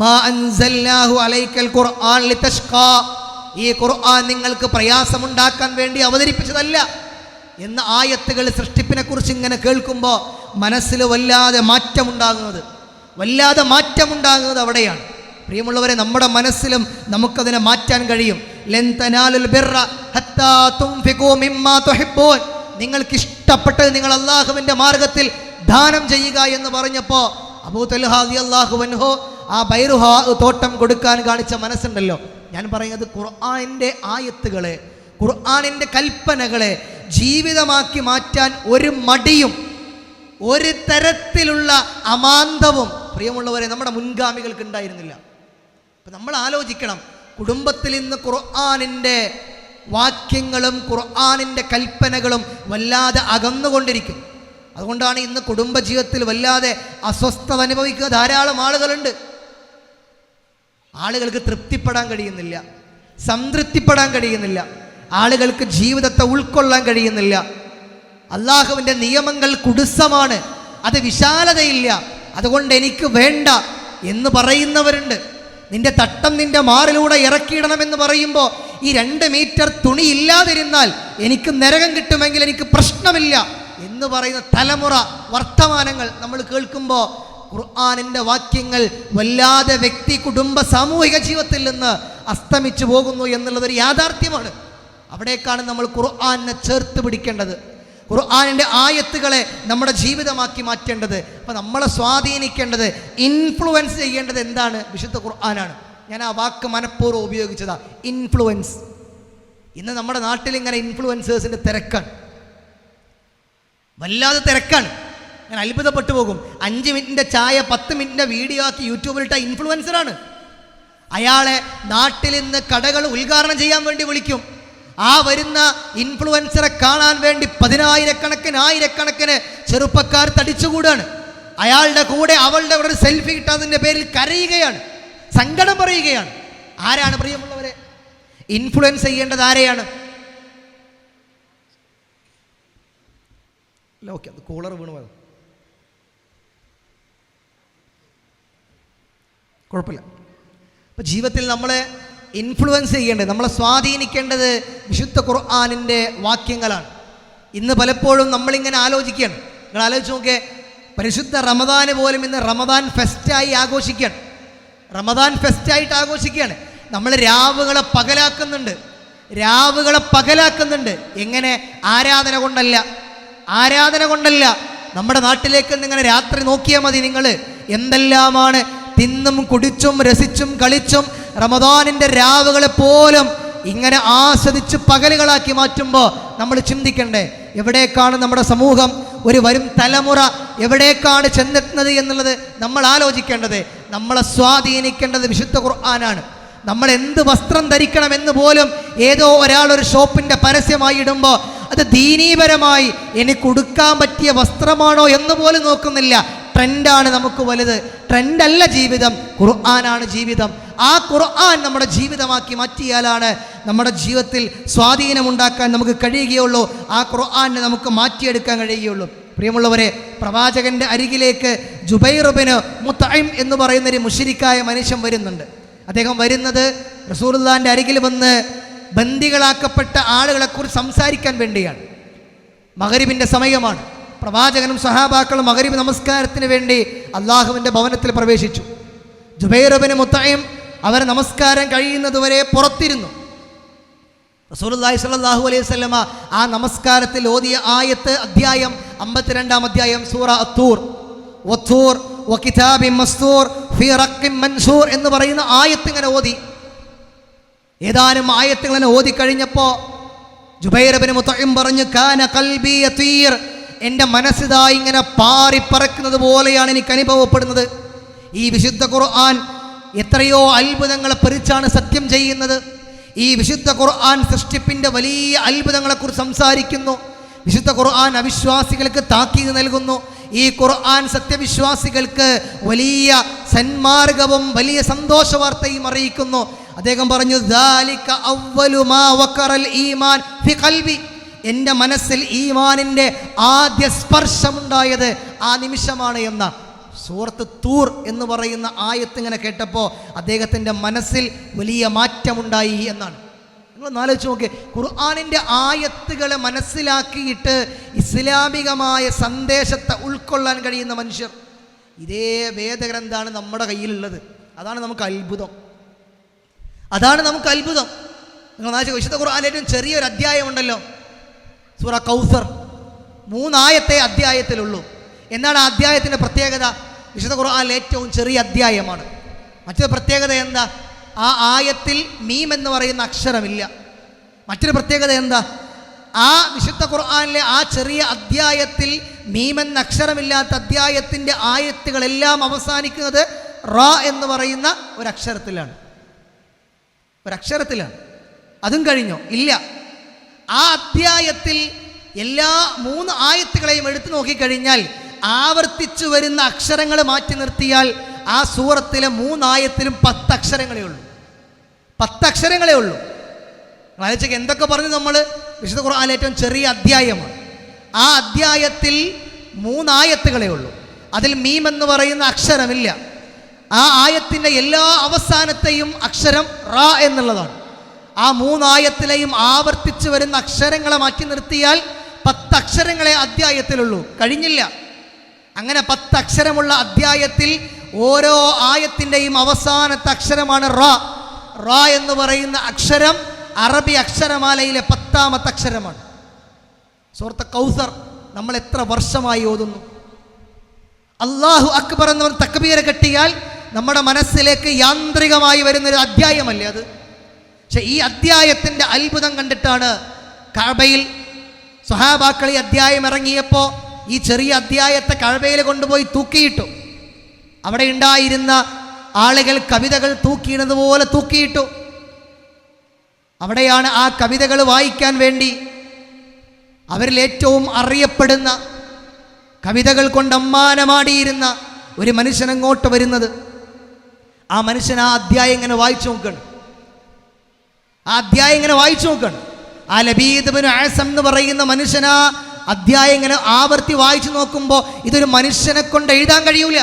മാ അൻസൽനാഹു അലൈക്കൽ ഖുർആൻ ലിതഷ്ഖാ, ഈ ഖുർആൻ നിങ്ങൾക്ക് പ്രയാസമുണ്ടാക്കാൻ വേണ്ടി അവതരിപ്പിച്ചതല്ല എന്ന ആയത്തുകൾ സൃഷ്ടിപ്പിനെ കുറിച്ച് ഇങ്ങനെ കേൾക്കുമ്പോൾ മനസ്സിൽ വല്ലാതെ മാറ്റമുണ്ടാകുന്നത് അവിടെയാണ്. പ്രിയമുള്ളവരെ, നമ്മുടെ മനസ്സിലും നമുക്കതിനെ മാറ്റാൻ കഴിയും. ലൻ തനാലുൽ ബിർറ ഹത്താ തുൻഫിഖൂ മിമ്മാ തുഹിബ്ബൂൻ, നിങ്ങൾക്ക് ഇഷ്ടപ്പെട്ടത് നിങ്ങൾ അല്ലാഹുവിൻ്റെ മാർഗത്തിൽ ദാനം ചെയ്യുക എന്ന് പറഞ്ഞപ്പോൾ അബൂ തൽഹ റളിയല്ലാഹു അൻഹു ആ ബൈറുഹാ തോട്ടം കൊടുക്കാൻ കാണിച്ച മനസ്സുണ്ടല്ലോ. ഞാൻ പറയുന്നത് ഖുർആനിൻ്റെ ആയത്തുകളെ, ഖുർആനിൻ്റെ കൽപ്പനകളെ ജീവിതമാക്കി മാറ്റാൻ ഒരു മടിയും ഒരു തരത്തിലുള്ള അമാന്തവും പ്രിയമുള്ളവരെ നമ്മുടെ മുൻഗാമികൾക്ക് ഉണ്ടായിരുന്നില്ല. അപ്പം നമ്മൾ ആലോചിക്കണം, കുടുംബത്തിൽ ഇന്ന് ഖുർആനിൻ്റെ വാക്യങ്ങളും ഖുർആനിൻ്റെ കൽപ്പനകളും വല്ലാതെ അകന്നുകൊണ്ടിരിക്കും. അതുകൊണ്ടാണ് ഇന്ന് കുടുംബജീവിതത്തിൽ വല്ലാതെ അസ്വസ്ഥത അനുഭവിക്കുന്ന ധാരാളം ആളുകളുണ്ട്. ആളുകൾക്ക് തൃപ്തിപ്പെടാൻ കഴിയുന്നില്ല, സംതൃപ്തിപ്പെടാൻ കഴിയുന്നില്ല, ആളുകൾക്ക് ജീവിതത്തെ ഉൾക്കൊള്ളാൻ കഴിയുന്നില്ല. അള്ളാഹുവിൻ്റെ നിയമങ്ങൾ കുടുസമാണ്, അത് വിശാലതയില്ല, അതുകൊണ്ട് എനിക്ക് വേണ്ട എന്ന് പറയുന്നവരുണ്ട്. നിന്റെ തട്ടം നിന്റെ മാറിലൂടെ ഇറക്കിയിടണമെന്ന് പറയുമ്പോൾ ഈ 2 മീറ്റർ തുണി ഇല്ലാതിരുന്നാൽ എനിക്ക് നരകം കിട്ടുമെങ്കിൽ എനിക്ക് പ്രശ്നമില്ല എന്ന് പറയുന്ന തലമുറ വർത്തമാനങ്ങൾ നമ്മൾ കേൾക്കുമ്പോൾ ഖുർആനിൻ്റെ വാക്യങ്ങൾ വല്ലാതെ വ്യക്തി, കുടുംബ, സാമൂഹിക ജീവിതത്തിൽ നിന്ന് അസ്തമിച്ചു പോകുന്നു എന്നുള്ളതൊരു യാഥാർത്ഥ്യമാണ്. അവിടേക്കാണ് നമ്മൾ ഖുർആനിനെ ചേർത്ത് പിടിക്കേണ്ടത്, ഖുർആനിൻ്റെ ആയത്തുകളെ നമ്മുടെ ജീവിതമാക്കി മാറ്റേണ്ടത്. അപ്പോൾ നമ്മളെ സ്വാധീനിക്കേണ്ടത്, ഇൻഫ്ലുവൻസ് ചെയ്യേണ്ടത് എന്താണ്? വിശുദ്ധ ഖുർആനാണ്. ഞാൻ ആ വാക്ക് മനഃപൂർവ്വം ഉപയോഗിച്ചതാ, ഇൻഫ്ലുവൻസ്. ഇന്ന് നമ്മുടെ നാട്ടിൽ ഇങ്ങനെ ഇൻഫ്ലുവൻസേഴ്സിൻ്റെ തിരക്കാണ്, വല്ലാതെ തിരക്കാണ്. ഞാൻ അത്ഭുതപ്പെട്ടു പോകും. 5 മിനിറ്റിൻ്റെ ചായ 10 മിനിറ്റിൻ്റെ വീഡിയോ ആക്കി യൂട്യൂബിലിട്ട ഇൻഫ്ലുവൻസറാണ്. അയാളെ നാട്ടിൽ നിന്ന് കടകൾ ഉദ്ഘാടനം ചെയ്യാൻ വേണ്ടി വിളിക്കും. ആ വരുന്ന ഇൻഫ്ലുവൻസറെ കാണാൻ വേണ്ടി 10,000-കണക്കിന് ചെറുപ്പക്കാർ തടിച്ചുകൂടാണ്. അയാളുടെ കൂടെ അവളുടെ ഒരു സെൽഫി കിട്ടാതിൻ്റെ പേരിൽ കരയുകയാണ്, സങ്കടം പറയുകയാണ്. ആരാണ് പ്രിയമുള്ളവരെ ഇൻഫ്ലുവൻസ് ചെയ്യേണ്ടത്? ആരെയാണ്? ഓക്കെ, അത് കൂളർ വീണു പോയത്, കുഴപ്പമില്ല. അപ്പം ജീവിതത്തിൽ നമ്മളെ ഇൻഫ്ലുവൻസ് ചെയ്യേണ്ടത്, നമ്മളെ സ്വാധീനിക്കേണ്ടത് വിശുദ്ധ ഖുർആനിൻ്റെ വാക്യങ്ങളാണ്. ഇന്ന് പലപ്പോഴും നമ്മളിങ്ങനെ ആലോചിക്കുകയാണ്. നിങ്ങൾ ആലോചിച്ച് നോക്കിയേ, പരിശുദ്ധ റമദാന് പോലും ഇന്ന് റമദാൻ ഫെസ്റ്റായി ആഘോഷിക്കുകയാണ്, റമദാൻ ഫെസ്റ്റായിട്ട് ആഘോഷിക്കുകയാണ്. നമ്മൾ രാവുകളെ പകലാക്കുന്നുണ്ട്. എങ്ങനെ? ആരാധന കൊണ്ടല്ല. നമ്മുടെ നാട്ടിലേക്ക് ഇങ്ങനെ രാത്രി നോക്കിയാൽ മതി നിങ്ങൾ, എന്തെല്ലാമാണ് തിന്നും കുടിച്ചും രസിച്ചും കളിച്ചും റമദാനിൻ്റെ രാവുകളെ പോലും ഇങ്ങനെ ആസ്വദിച്ച് പകലുകളാക്കി മാറ്റുമ്പോൾ നമ്മൾ ചിന്തിക്കണ്ടേ, എവിടേക്കാണ് നമ്മുടെ സമൂഹം, ഒരു വരും തലമുറ എവിടേക്കാണ് ചെന്നെത്തുന്നത് എന്നുള്ളത് നമ്മൾ ആലോചിക്കേണ്ടത്. നമ്മളെ സ്വാധീനിക്കേണ്ടത് വിശുദ്ധ ഖുർആനാണ്. നമ്മൾ എന്ത് വസ്ത്രം ധരിക്കണമെന്ന് പോലും ഏതോ ഒരാളൊരു ഷോപ്പിൻ്റെ പരസ്യമായി ഇടുമ്പോൾ അത് ദീനീപരമായി എനിക്ക് ഉടുക്കാൻ പറ്റിയ വസ്ത്രമാണോ എന്ന് പോലും നോക്കുന്നില്ല. ട്രെൻഡാണ് നമുക്ക് വലുത്. ട്രെൻഡല്ല ജീവിതം, ഖുർആനാണ് ജീവിതം. ആ ഖുർആൻ നമ്മുടെ ജീവിതമാക്കി മാറ്റിയാലാണ് നമ്മുടെ ജീവിതത്തിൽ സ്വാധീനമുണ്ടാക്കാൻ നമുക്ക് കഴിയുകയുള്ളൂ, ആ ഖുർആനെ നമുക്ക് മാറ്റിയെടുക്കാൻ കഴിയുകയുള്ളൂ. പ്രിയമുള്ളവരെ, പ്രവാചകൻ്റെ അരികിലേക്ക് ജുബൈർ ഇബ്നു മുത്ഇം എന്ന് പറയുന്നൊരു മുശ്രിക്കായ മനുഷ്യൻ വരുന്നുണ്ട്. അദ്ദേഹം വരുന്നത് റസൂലുള്ളാഹിൻ്റെ അരികിൽ വന്ന് ബന്ദികളാക്കപ്പെട്ട ആളുകളെക്കുറിച്ച് സംസാരിക്കാൻ വേണ്ടിയാണ്. മഗ്‌രിബിൻ്റെ സമയമാണ്. പ്രവാചകനും സഹാബാക്കളും മഗ്‌രിബ് നമസ്കാരത്തിന് വേണ്ടി അള്ളാഹുവിൻ്റെ ഭവനത്തിൽ പ്രവേശിച്ചു. ജുബൈർ ഇബ്നു മുത്ഇം അവർ നമസ്കാരം കഴിയുന്നതുവരെ പുറത്തിരുന്നു. റസൂലുള്ളാഹി സ്വല്ലല്ലാഹു അലൈഹി വസല്ലമ ആ നമസ്കാരത്തിൽ ഓതിയ ആയത്ത്, അധ്യായം 52-ാം അധ്യായം, സൂറ അത്തൂർ, വത്തൂർ വകിതാബിൻ മസ്തൂർ ഫീ റഖ്ഖിൻ മൻശൂർ എന്ന് പറയുന്ന ആയത്ത് ഇങ്ങനെ ഓതി. ഏതാനും ആയത്തുകൾ ഓതി കഴിഞ്ഞപ്പോൾ ജുബൈർ ഇബ്നു മുത്ഇം പറഞ്ഞു, കാന ഖൽബി യതീർ, എൻ്റെ മനസ്സിതാ ഇങ്ങനെ പാറിപ്പറക്കുന്നത് പോലെയാണ് എനിക്ക് അനുഭവപ്പെടുന്നത്. ഈ വിശുദ്ധ ഖുർആൻ എത്രയോ അത്ഭുതങ്ങളെ പറിച്ചാണ് സത്യം ചെയ്യുന്നത്. ഈ വിശുദ്ധ ഖുർആൻ സൃഷ്ടിപ്പിൻ്റെ വലിയ അത്ഭുതങ്ങളെക്കുറിച്ച് സംസാരിക്കുന്നു. വിശുദ്ധ ഖുർആൻ അവിശ്വാസികൾക്ക് താക്കീത് നൽകുന്നു. ഈ ഖുർആൻ സത്യവിശ്വാസികൾക്ക് വലിയ സന്മാർഗവും വലിയ സന്തോഷ വാർത്തയും അറിയിക്കുന്നു. അദ്ദേഹം പറഞ്ഞു, ദാലിക അവ്വലു മാ വഖറൽ ഈമാൻ ഫി ഖൽബി, എൻ്റെ മനസ്സിൽ ഈമാനിൻ്റെ ആദ്യ സ്പർശമുണ്ടായത് ആ നിമിഷമാണ് എന്ന. സൂറത്ത് തൂർ എന്ന് പറയുന്ന ആയത്ത് ഇങ്ങനെ കേട്ടപ്പോൾ അദ്ദേഹത്തിൻ്റെ മനസ്സിൽ വലിയ മാറ്റമുണ്ടായി എന്നാണ്. നിങ്ങളൊന്ന് ആലോചിച്ച് നോക്കി, ഖുർആനിൻ്റെ ആയത്തുകളെ മനസ്സിലാക്കിയിട്ട് ഇസ്ലാമികമായ സന്ദേശത്തെ ഉൾക്കൊള്ളാൻ കഴിയുന്ന മനുഷ്യർ. ഇതേ വേദഗ്രന്ഥമാണ് നമ്മുടെ കയ്യിലുള്ളത്. അതാണ് നമുക്ക് അത്ഭുതം. നിങ്ങൾ വിശുദ്ധ ഖുർആനിലെ ഏറ്റവും ചെറിയൊരു അധ്യായമുണ്ടല്ലോ, സൂറ കൗസർ. 3 ആയത്തെ അധ്യായത്തിലുള്ളൂ. എന്താണ് ആ അധ്യായത്തിൻ്റെ പ്രത്യേകത? വിശുദ്ധ ഖുർആനിലെ ഏറ്റവും ചെറിയ അധ്യായമാണ്. മറ്റൊരു പ്രത്യേകത എന്താ? ആ ആയത്തിൽ മീം എന്ന് പറയുന്ന അക്ഷരമില്ല. മറ്റൊരു പ്രത്യേകത എന്താ? ആ വിശുദ്ധ ഖുർആനിലെ ആ ചെറിയ അധ്യായത്തിൽ മീം എന്ന അക്ഷരമില്ലാത്ത അധ്യായത്തിൻ്റെ ആയത്തുകളെല്ലാം അവസാനിക്കുന്നത് റ എന്ന് പറയുന്ന ഒരക്ഷരത്തിലാണ്. അതും കഴിഞ്ഞോ? ഇല്ല. ആ അധ്യായത്തിൽ എല്ലാ 3 ആയത്തുകളെയും എടുത്തു നോക്കിക്കഴിഞ്ഞാൽ ആവർത്തിച്ചു വരുന്ന അക്ഷരങ്ങൾ മാറ്റി നിർത്തിയാൽ ആ സൂറത്തിലെ 3 ആയത്തിലും 10 അക്ഷരങ്ങളേ ഉള്ളൂ. 10 അക്ഷരങ്ങളേ ഉള്ളൂ. ആലോചിക്ക്, എന്തൊക്കെ പറഞ്ഞു നമ്മൾ. വിശുദ്ധ ഖുർആനിലെ ഏറ്റവും ചെറിയ അധ്യായമാണ്. ആ അധ്യായത്തിൽ 3 ആയത്തുകളേ ഉള്ളൂ. അതിൽ മീം എന്ന് പറയുന്ന അക്ഷരമില്ല. ആ ആയത്തിൻ്റെ എല്ലാ അവസാനത്തെയും അക്ഷരം റ എന്നുള്ളതാണ്. ആ 3 ആയത്തിലെയും ആവർത്തിച്ചു വരുന്ന അക്ഷരങ്ങളെ മാറ്റി നിർത്തിയാൽ 10 അക്ഷരങ്ങളെ അധ്യായത്തിലുള്ളൂ. കഴിഞ്ഞില്ല. അങ്ങനെ 10 അക്ഷരമുള്ള അധ്യായത്തിൽ ഓരോ ആയത്തിൻ്റെയും അവസാനത്തെ അക്ഷരമാണ് റ. റ എന്ന് പറയുന്ന അക്ഷരം അറബി അക്ഷരമാലയിലെ 10ാമത്തെ അക്ഷരമാണ്. സൂറത്ത് കൗസർ നമ്മൾ എത്ര വർഷമായി ഓതുന്നു. അല്ലാഹു അക്ബർ എന്ന് പറഞ്ഞ് തക്ബീർ കെട്ടിയാൽ നമ്മുടെ മനസ്സിലേക്ക് യാന്ത്രികമായി വരുന്നൊരു അധ്യായമല്ലേ അത്. പക്ഷെ ഈ അധ്യായത്തിൻ്റെ അത്ഭുതം കണ്ടിട്ടാണ് കഅബയിൽ സ്വഹാബാക്കൾ ഈ അധ്യായം ഇറങ്ങിയപ്പോൾ ഈ ചെറിയ അധ്യായത്തെ കഅബയിൽ കൊണ്ടുപോയി തൂക്കിയിട്ടു. അവിടെ ഉണ്ടായിരുന്ന ആളുകൾ കവിതകൾ തൂക്കിയിടുന്നതുപോലെ തൂക്കിയിട്ടു. അവിടെയാണ് ആ കവിതകൾ വായിക്കാൻ വേണ്ടി അവരിൽ ഏറ്റവും അറിയപ്പെടുന്ന കവിതകൾ കൊണ്ട് അമ്മാനമാടിയിരുന്ന ഒരു മനുഷ്യൻ അങ്ങോട്ട് വരുന്നത്. ആ മനുഷ്യൻ ആ അധ്യായം ഇങ്ങനെ വായിച്ചു നോക്കണം. ആ ലബീദ് ഇബ്നു അസം എന്ന് പറയുന്ന മനുഷ്യൻ ആ അധ്യായം ഇങ്ങനെ ആവർത്തി വായിച്ചു നോക്കുമ്പോൾ ഇതൊരു മനുഷ്യനെ കൊണ്ട് എഴുതാൻ കഴിയൂല.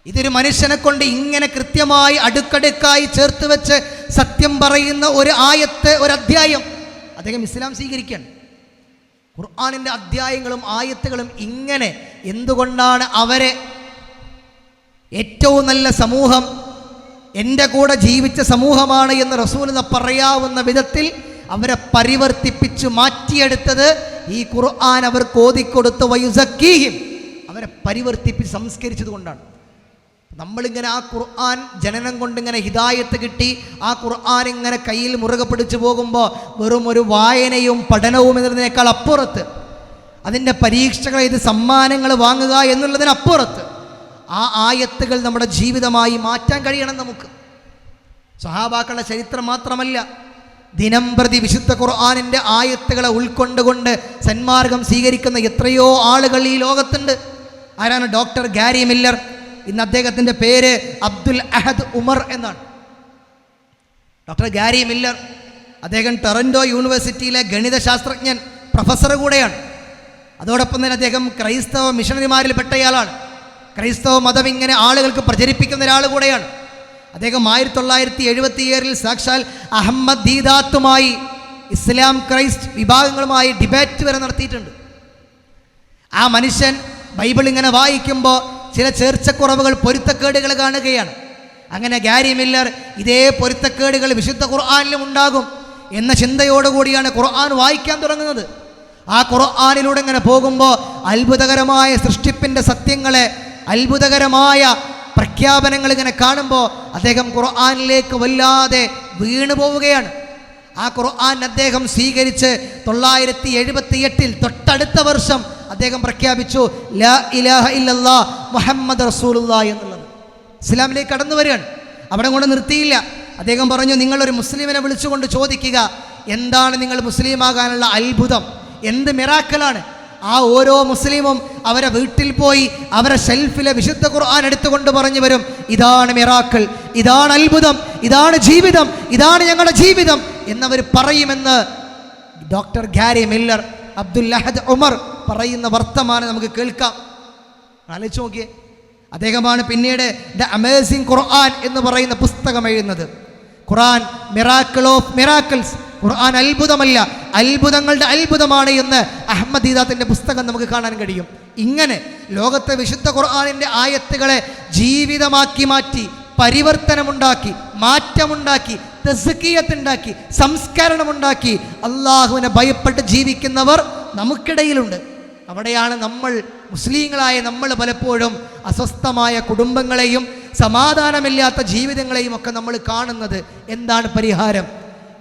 ഇതൊരു മനുഷ്യനെ കൊണ്ട് ഇങ്ങനെ കൃത്യമായി അടുക്കടുക്കായി ചേർത്ത് വെച്ച് സത്യം പറയുന്ന ഒരു ആയത്ത്, ഒരു അധ്യായം. അദ്ദേഹം ഇസ്ലാം സ്വീകരിക്കുകയാണ്. ഖുർആനിൻ്റെ അധ്യായങ്ങളും ആയത്തുകളും ഇങ്ങനെ എന്തുകൊണ്ടാണ് അവരെ ഏറ്റവും നല്ല സമൂഹം, എൻ്റെ കൂടെ ജീവിച്ച സമൂഹമാണ് എന്ന് റസൂലിന് പറയാവുന്ന വിധത്തിൽ അവരെ പരിവർത്തിപ്പിച്ച് മാറ്റിയെടുത്തത് ഈ ഖുർആൻ അവർക്ക് ഓതിക്കൊടുത്ത് വയുസക്കീഹിം, അവരെ പരിവർത്തിപ്പിച്ച് സംസ്കരിച്ചത് കൊണ്ടാണ്. നമ്മളിങ്ങനെ ആ ഖുർആൻ ജനനം കൊണ്ടിങ്ങനെ ഹിദായത്ത് കിട്ടി ആ ഖുർആൻ ഇങ്ങനെ കയ്യിൽ മുറുകെ പിടിച്ചു പോകുമ്പോൾ വെറും ഒരു വായനയും പഠനവും എന്നതിനേക്കാൾ അപ്പുറത്ത്, അതിൻ്റെ പരീക്ഷകൾ ഇത് സമ്മാനങ്ങൾ വാങ്ങുക എന്നുള്ളതിനപ്പുറത്ത് ആ ആയത്തുകൾ നമ്മുടെ ജീവിതമായി മാറ്റാൻ കഴിയണം നമുക്ക്. സ്വഹാബാക്കളുടെ ചരിത്രം മാത്രമല്ല, ദിനം പ്രതി വിശുദ്ധ ഖുർആനിൻ്റെ ആയത്തുകളെ ഉൾക്കൊണ്ടുകൊണ്ട് സന്മാർഗം സ്വീകരിക്കുന്ന എത്രയോ ആളുകൾ ഈ ലോകത്തുണ്ട്. ആരാണ്? Doctor Gary Miller. ഇന്ന് അദ്ദേഹത്തിൻ്റെ പേര് അബ്ദുൽ അഹദ് ഉമർ എന്നാണ്. ഡോക്ടർ ഗാരി മില്ലർ, അദ്ദേഹം ടൊറൻറ്റോ യൂണിവേഴ്സിറ്റിയിലെ ഗണിതശാസ്ത്രജ്ഞൻ, പ്രൊഫസർ കൂടെയാണ്. അതോടൊപ്പം തന്നെ അദ്ദേഹം ക്രൈസ്തവ മിഷണറിമാരിൽ പെട്ടയാളാണ്. ക്രൈസ്തവ മതം ഇങ്ങനെ ആളുകൾക്ക് പ്രചരിപ്പിക്കുന്ന ഒരാൾ കൂടെയാണ്. അദ്ദേഹം 1977 സാക്ഷാൽ അഹമ്മദ് ദീദാത്തുമായി ഇസ്ലാം ക്രൈസ്റ്റ് വിഭാഗങ്ങളുമായി ഡിബേറ്റ് വരെ നടത്തിയിട്ടുണ്ട്. ആ മനുഷ്യൻ ബൈബിൾ ഇങ്ങനെ വായിക്കുമ്പോൾ ചില ചേർച്ചക്കുറവുകൾ, പൊരുത്തക്കേടുകൾ കാണുകയാണ്. അങ്ങനെ ഗാരി മില്ലർ ഇതേ പൊരുത്തക്കേടുകൾ വിശുദ്ധ ഖുർആനിലും ഉണ്ടാകും എന്ന ചിന്തയോടുകൂടിയാണ് ഖുർആൻ വായിക്കാൻ തുടങ്ങുന്നത്. ആ ഖുർആനിലൂടെ ഇങ്ങനെ പോകുമ്പോൾ അത്ഭുതകരമായ സൃഷ്ടിപ്പിൻ്റെ സത്യങ്ങളെ, അത്ഭുതകരമായ പ്രഖ്യാപനങ്ങൾ ഇങ്ങനെ കാണുമ്പോൾ അദ്ദേഹം ഖുർആനിലേക്ക് വല്ലാതെ വീണു പോവുകയാണ്. ആ ഖുർആൻ അദ്ദേഹം സ്വീകരിച്ച് 1978 തൊട്ടടുത്ത വർഷം അദ്ദേഹം പ്രഖ്യാപിച്ചു ലാ ഇലാഹ ഇല്ലല്ലാഹ് മുഹമ്മദ് റസൂലുള്ളാഹി എന്നുള്ളത്. ഇസ്ലാമിലേക്ക് കടന്നു വരികയാണ്. അവിടെ കൊണ്ട് നിർത്തിയില്ല. അദ്ദേഹം പറഞ്ഞു, നിങ്ങളൊരു മുസ്ലിമിനെ വിളിച്ചുകൊണ്ട് ചോദിക്കുക, എന്താണ് നിങ്ങൾ മുസ്ലിമാകാനുള്ള അത്ഭുതം, എന്ത് മിറാക്കിളാണ്? ആ ഓരോ മുസ്ലിമും അവരെ വീട്ടിൽ പോയി അവരെ ഷെൽഫിലെ വിശുദ്ധ ഖുർആൻ എടുത്തുകൊണ്ട് പറഞ്ഞു വരും, ഇതാണ് മിറാക്കിൾ, ഇതാണ് അത്ഭുതം, ഇതാണ് ജീവിതം, ഇതാണ് ഞങ്ങളുടെ ജീവിതം എന്നവർ പറയുമെന്ന് ഡോക്ടർ ഗാരി മില്ലർ, അബ്ദുൽ അഹദ് ഉമർ പറയുന്ന വർത്തമാനം നമുക്ക് കേൾക്കാം. ആലോചിച്ച് നോക്കിയേ, അദ്ദേഹമാണ് പിന്നീട് ദ അമേസിംഗ് ഖുർആൻ എന്ന് പറയുന്ന പുസ്തകം എഴുതുന്നത്. ഖുർആൻ മിറാക്കിൾ ഓഫ് മിറാക്കിൾസ്, ഖുർആൻ അത്ഭുതമല്ല അത്ഭുതങ്ങളുടെ അത്ഭുതമാണ് എന്ന് അഹ്മദ് ദീദാത്തിന്റെ പുസ്തകം നമുക്ക് കാണാൻ കഴിയും. ഇങ്ങനെ ലോകത്തെ വിശുദ്ധ ഖുർആനിൻ്റെ ആയത്തുകളെ ജീവിതമാക്കി മാറ്റി, പരിവർത്തനമുണ്ടാക്കി, മാറ്റമുണ്ടാക്കി, തസ്കിയത്തുണ്ടാക്കി, സംസ്കരണമുണ്ടാക്കി അള്ളാഹുവിനെ ഭയപ്പെട്ട് ജീവിക്കുന്നവർ നമുക്കിടയിലുണ്ട്. അവിടെയാണ് നമ്മൾ മുസ്ലിങ്ങളായ നമ്മൾ പലപ്പോഴും അസ്വസ്ഥമായ കുടുംബങ്ങളെയും സമാധാനമില്ലാത്ത ജീവിതങ്ങളെയും ഒക്കെ നമ്മൾ കാണുന്നത്. എന്താണ് പരിഹാരം?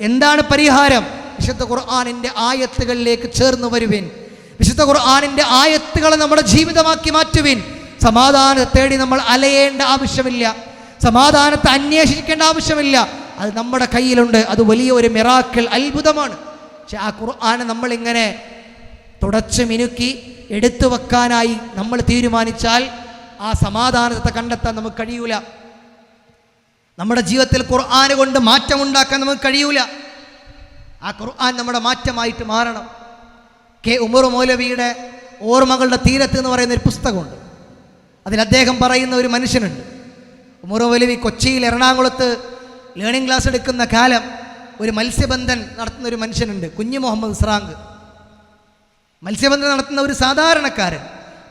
എന്താണ് പരിഹാരം? വിശുദ്ധ ഖുർആനിൻ്റെ ആയത്തുകളിലേക്ക് ചേർന്ന് വരുവിൻ. വിശുദ്ധ ഖുർആനിൻ്റെ ആയത്തുകളെ നമ്മുടെ ജീവിതമാക്കി മാറ്റുവിൻ. സമാധാനത്തെ തേടി നമ്മൾ അലയേണ്ട ആവശ്യമില്ല, സമാധാനത്തെ അന്വേഷിക്കേണ്ട ആവശ്യമില്ല. അത് നമ്മുടെ കയ്യിലുണ്ട്. അത് വലിയ ഒരു മിറാക്കിൾ, അത്ഭുതമാണ്. പക്ഷെ ആ ഖുർആനെ നമ്മളിങ്ങനെ തുടച്ച് മിനുക്കി എടുത്തു വെക്കാനായി നമ്മൾ തീരുമാനിച്ചാൽ ആ സമാധാനത്തെ കണ്ടെത്താൻ നമുക്ക് കഴിയൂല. നമ്മുടെ ജീവിതത്തിൽ ഖുർആൻ കൊണ്ട് മാറ്റമുണ്ടാക്കാൻ നമുക്ക് കഴിയൂല. ആ ഖുർആൻ നമ്മുടെ മാറ്റമായിട്ട് മാറണം. കെ ഉമർ മൗലവിയുടെ ഓർമ്മകളുടെ തീരത്ത് എന്ന് പറയുന്ന ഒരു പുസ്തകമുണ്ട്. അതിൽ അദ്ദേഹം പറയുന്ന ഒരു മനുഷ്യനുണ്ട്. ഉമർ മൗലവി കൊച്ചിയിൽ എറണാകുളത്ത് ലേണിംഗ് ക്ലാസ് എടുക്കുന്ന കാലം ഒരു മത്സ്യബന്ധൻ നടത്തുന്ന ഒരു മനുഷ്യനുണ്ട്, കുഞ്ഞു മുഹമ്മദ് സ്രാങ്ക്. മത്സ്യബന്ധനം നടത്തുന്ന ഒരു സാധാരണക്കാരൻ,